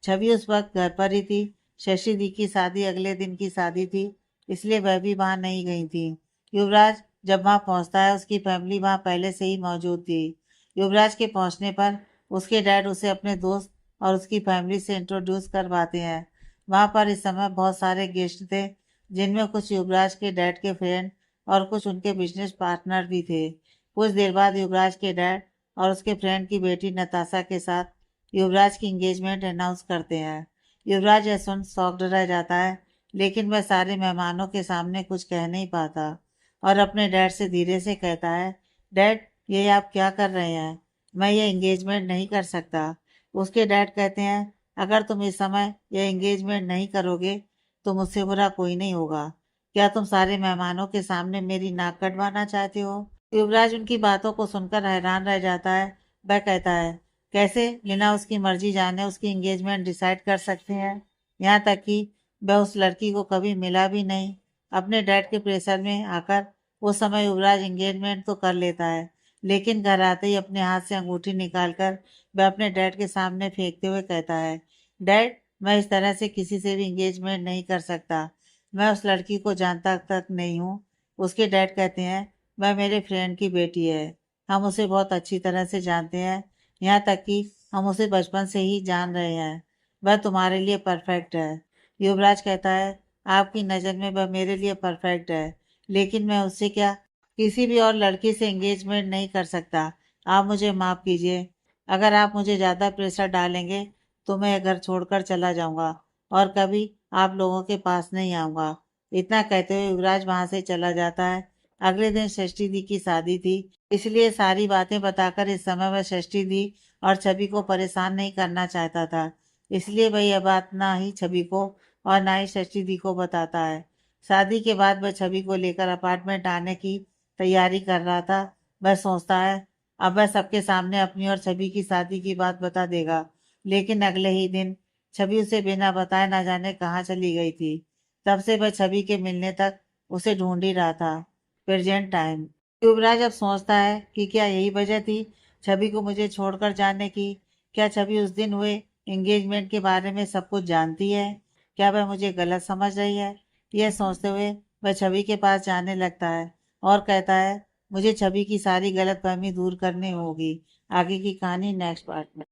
A: छवि उस वक्त घर पर ही थी। शशि दी की शादी अगले दिन की शादी थी, इसलिए वह भी वहां नहीं गई थी। युवराज जब वहां पहुंचता है, उसकी फैमिली वहां पहले से ही मौजूद थी। युवराज के पहुंचने पर उसके डैड उसे अपने दोस्त और उसकी फैमिली से इंट्रोड्यूस करवाते हैं। वहां पर इस समय बहुत सारे गेस्ट थे, जिनमें कुछ युवराज के डैड के फ्रेंड और कुछ उनके बिजनेस पार्टनर भी थे। कुछ देर बाद युवराज के डैड और उसके फ्रेंड की बेटी नताशा के साथ युवराज की एंगेजमेंट अनाउंस करते हैं। युवराज यह सुन शॉक्ड रह जाता है, लेकिन वह सारे मेहमानों के सामने कुछ कह नहीं पाता और अपने डैड से धीरे से कहता है, डैड ये आप क्या कर रहे हैं? मैं ये एंगेजमेंट नहीं कर सकता। उसके डैड कहते हैं, अगर तुम इस समय यह एंगेजमेंट नहीं करोगे तो मुझसे बुरा कोई नहीं होगा। क्या तुम सारे मेहमानों के सामने मेरी नाक कटवाना चाहते हो? युवराज उनकी बातों को सुनकर हैरान रह जाता है। वह कहता है, कैसे बिना उसकी मर्जी जाने उसकी एंगेजमेंट डिसाइड कर सकते हैं? यहाँ तक कि वह उस लड़की को कभी मिला भी नहीं। अपने डैड के प्रेशर में आकर उस समय युवराज एंगेजमेंट तो कर लेता है, लेकिन घर आते ही अपने हाथ से अंगूठी निकालकर वह अपने डैड के सामने फेंकते हुए कहता है, डैड मैं इस तरह से किसी से भी एंगेजमेंट नहीं कर सकता। मैं उस लड़की को जानता तक नहीं हूँ। उसके डैड कहते हैं, वह मेरे फ्रेंड की बेटी है। हम उसे बहुत अच्छी तरह से जानते हैं, यहाँ तक कि हम उसे बचपन से ही जान रहे हैं। वह तुम्हारे लिए परफेक्ट है। युवराज कहता है, आपकी नज़र में वह मेरे लिए परफेक्ट है, लेकिन मैं उससे क्या किसी भी और लड़की से एंगेजमेंट नहीं कर सकता। आप मुझे माफ़ कीजिए। अगर आप मुझे ज़्यादा प्रेशर डालेंगे तो मैं घर छोड़कर चला जाऊंगा और कभी आप लोगों के पास नहीं आऊंगा। इतना कहते हुए युवराज वहां से चला जाता है। अगले दिन षष्ठी दी की शादी थी, इसलिए सारी बातें बताकर इस समय वह षष्ठी दी और छवि को परेशान नहीं करना चाहता था। इसलिए वह यह बात ना ही छवि को और ना ही षष्ठी दी को बताता है। शादी के बाद वह छवि को लेकर अपार्टमेंट आने की तैयारी कर रहा था। वह सोचता है अब वह सबके सामने अपनी और छवि की शादी की बात बता देगा। लेकिन अगले ही दिन छवि उसे बिना बताए ना जाने कहाँ चली गई थी। तब से वह छवि के मिलने तक उसे ढूंढ ही रहा था। Present time. युवराज अब सोचता है कि क्या यही वजह थी छवि को मुझे छोड़कर जाने की। क्या छवि उस दिन हुए एंगेजमेंट के बारे में सब कुछ जानती है? क्या वह मुझे गलत समझ रही है? यह सोचते हुए वह छवि के पास जाने लगता है और कहता है मुझे छवि की सारी गलतफहमी दूर करनी होगी। आगे की कहानी नेक्स्ट पार्ट में।